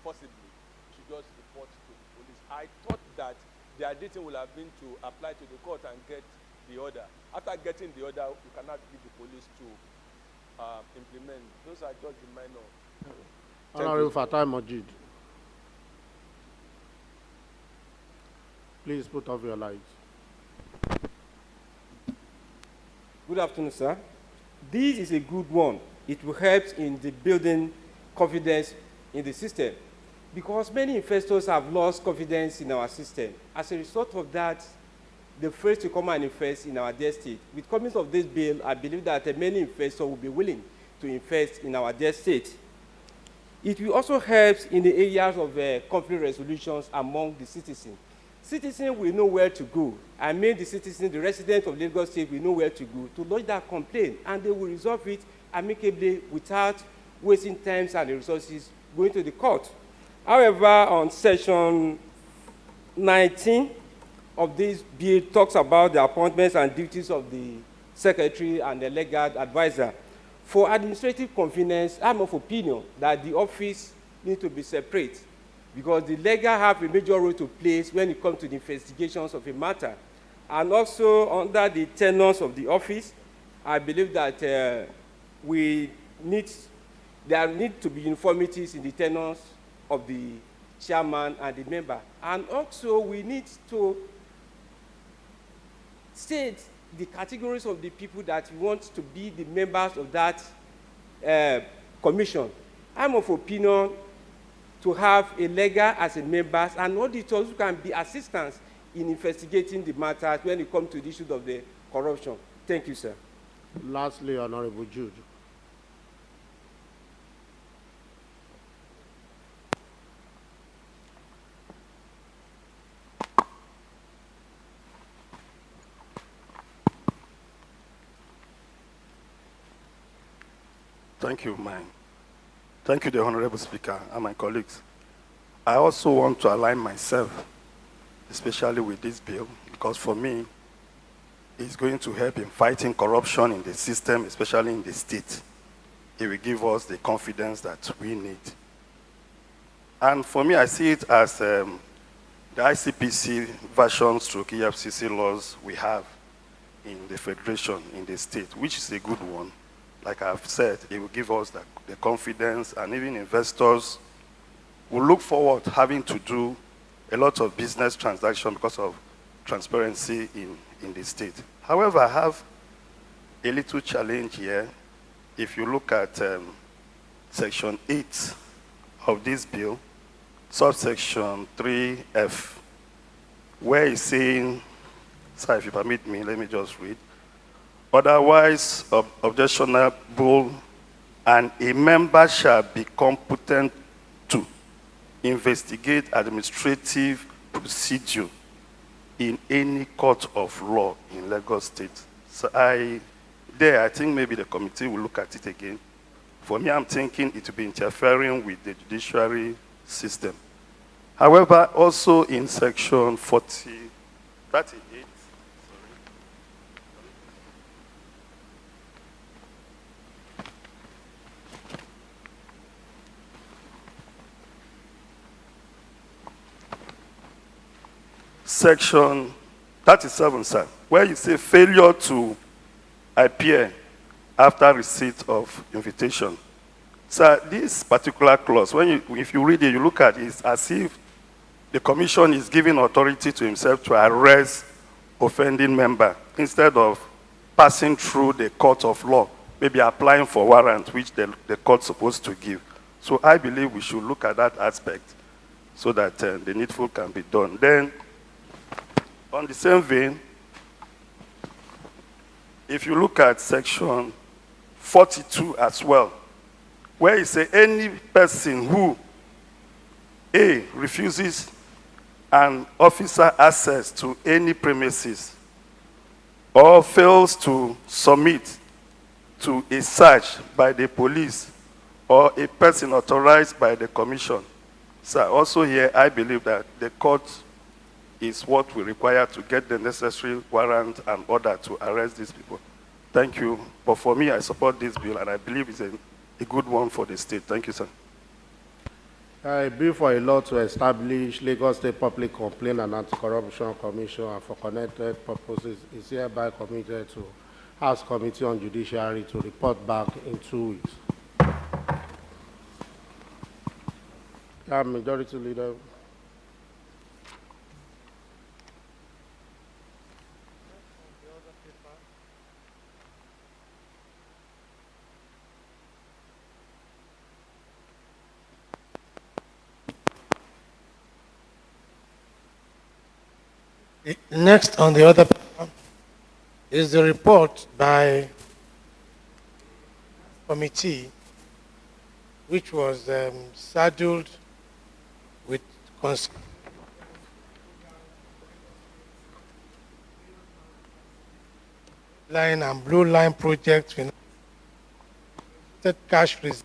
possibly, should just report to the police. I thought that the idea would have been to apply to the court and get the order. After getting the order, you cannot give the police to implement. Those are just the minor. Honorable Fatai Majid. Please put off your lights. Good afternoon, sir. This is a good one. It will help in the building confidence in the system, because many investors have lost confidence in our system. As a result of that, the first to come and invest in our dear state. With comments of this bill, I believe that many investors will be willing to invest in our dear state. It will also help in the areas of conflict resolutions among the citizens. Citizens will know where to go. I mean the citizens, the residents of Lagos State will know where to go to lodge that complaint, and they will resolve it amicably without wasting time and resources going to the court. However, on section 19 of this bill talks about the appointments and duties of the secretary and the legal advisor. For administrative convenience, I'm of opinion that the office needs to be separate, because the legal have a major role to play when it comes to the investigations of a matter. And also, under the tenures of the office, I believe that there need to be uniformities in the tenures of the chairman and the member. And also we need to state the categories of the people that want to be the members of that commission. I'm of opinion to have a legal as a member and auditors who can be assistants in investigating the matters when it comes to the issue of the corruption. Thank you, sir. Lastly, Honorable Jude. Thank you, Thank you, the Honorable Speaker and my colleagues. I also want to align myself, especially with this bill, because for me, it's going to help in fighting corruption in the system, especially in the state. It will give us the confidence that we need. And for me, I see it as the ICPC version stroke EFCC laws we have in the federation, in the state, which is a good one. Like I've said, it will give us the confidence, and even investors will look forward to having to do a lot of business transactions because of transparency in the state. However, I have a little challenge here. If you look at Section 8 of this bill, subsection 3F, where it's saying, sorry, if you permit me, let me just read. Otherwise objectionable, and a member shall be competent to investigate administrative procedure in any court of law in Lagos State. So I think maybe the committee will look at it again. For me, I'm thinking it will be interfering with the judiciary system. However, also in section 38, Section 37, sir, where you say failure to appear after receipt of invitation. Sir, this particular clause, if you read it, you look at it, it's as if the commission is giving authority to himself to arrest offending member instead of passing through the court of law, maybe applying for warrant, which the court's supposed to give. So I believe we should look at that aspect so that the needful can be done. Then, on the same vein, if you look at section 42 as well, where it says any person who, A, refuses an officer access to any premises or fails to submit to a search by the police or a person authorized by the commission. So also here, I believe that the court is what we require to get the necessary warrant and order to arrest these people. Thank you. But for me, I support this bill, and I believe it's a good one for the state. Thank you, sir. A bill for a law to establish Lagos State Public Complaint and Anti-Corruption Commission and for connected purposes is hereby committed to House Committee on Judiciary to report back in 2 weeks. Majority Leader. Next on the other paper is the report by committee, which was saddled with line and blue line projects with cash reserve.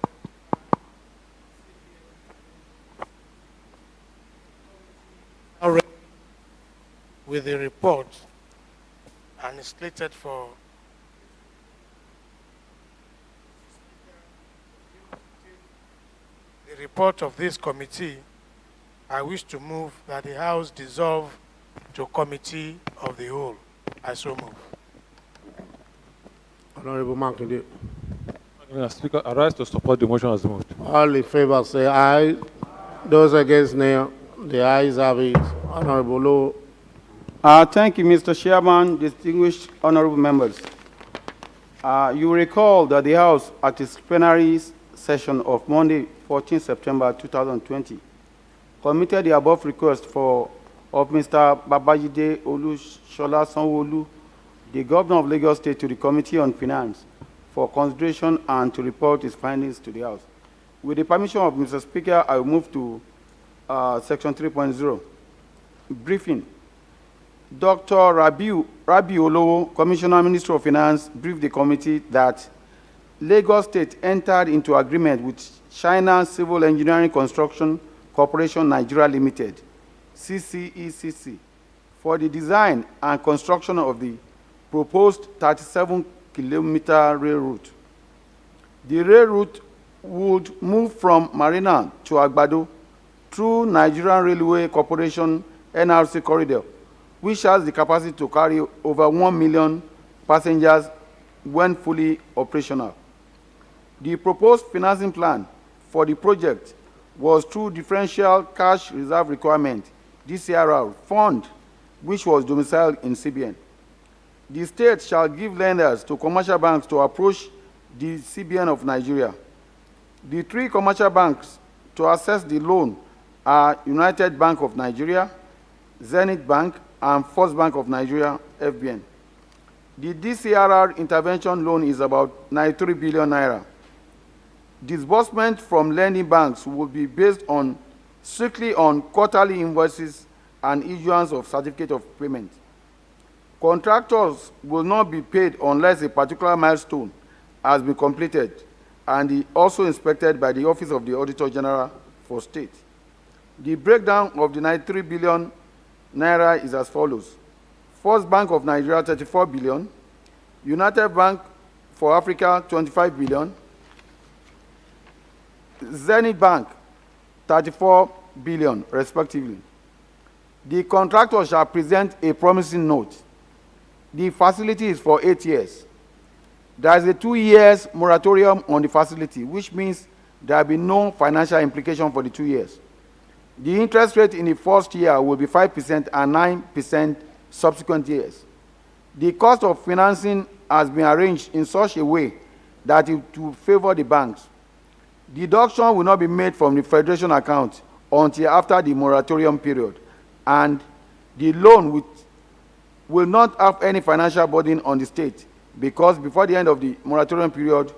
With the report and is slated for the report of this committee. I wish to move that the House dissolve to committee of the whole. I so move. Honorable Makinde. Mr. Speaker, I rise to support the motion as moved. All in favor say aye. Those against nil. The ayes have it. Honorable Low. Thank you, Mr. Chairman, distinguished honorable members. You recall that the House, at its plenary session of Monday, 14 September 2020, committed the above request of Mr. Babajide Olushola Sanwo-Olu, the Governor of Lagos State, to the Committee on Finance for consideration and to report its findings to the House. With the permission of Mr. Speaker, I will move to Section 3.0. Briefing. Dr. Rabi Olowo, Commissioner, Minister of Finance, briefed the committee that Lagos State entered into agreement with China Civil Engineering Construction Corporation Nigeria Limited, CCECC, for the design and construction of the proposed 37-kilometer rail route. The rail route would move from Marina to Agbado through Nigerian Railway Corporation NRC corridor, which has the capacity to carry over 1 million passengers when fully operational. The proposed financing plan for the project was through differential cash reserve requirement, DCRR, fund, which was domiciled in CBN. The state shall give lenders to commercial banks to approach the CBN of Nigeria. The three commercial banks to access the loan are United Bank of Nigeria, Zenith Bank, and First Bank of Nigeria, FBN. The DCRR intervention loan is about 93 billion naira. Disbursement from lending banks will be based strictly on quarterly invoices and issuance of certificate of payment. Contractors will not be paid unless a particular milestone has been completed and also inspected by the Office of the Auditor General for State. The breakdown of the 93 billion naira is as follows. First Bank of Nigeria, 34 billion. United Bank for Africa, 25 billion. Zenith Bank, 34 billion, respectively. The contractor shall present a promising note. The facility is for 8 years. There is a 2 years moratorium on the facility, which means there will be no financial implication for the 2 years. The interest rate in the first year will be 5% and 9% subsequent years. The cost of financing has been arranged in such a way that it will favor the banks. Deduction will not be made from the Federation account until after the moratorium period, and the loan will not have any financial burden on the state, because before the end of the moratorium period,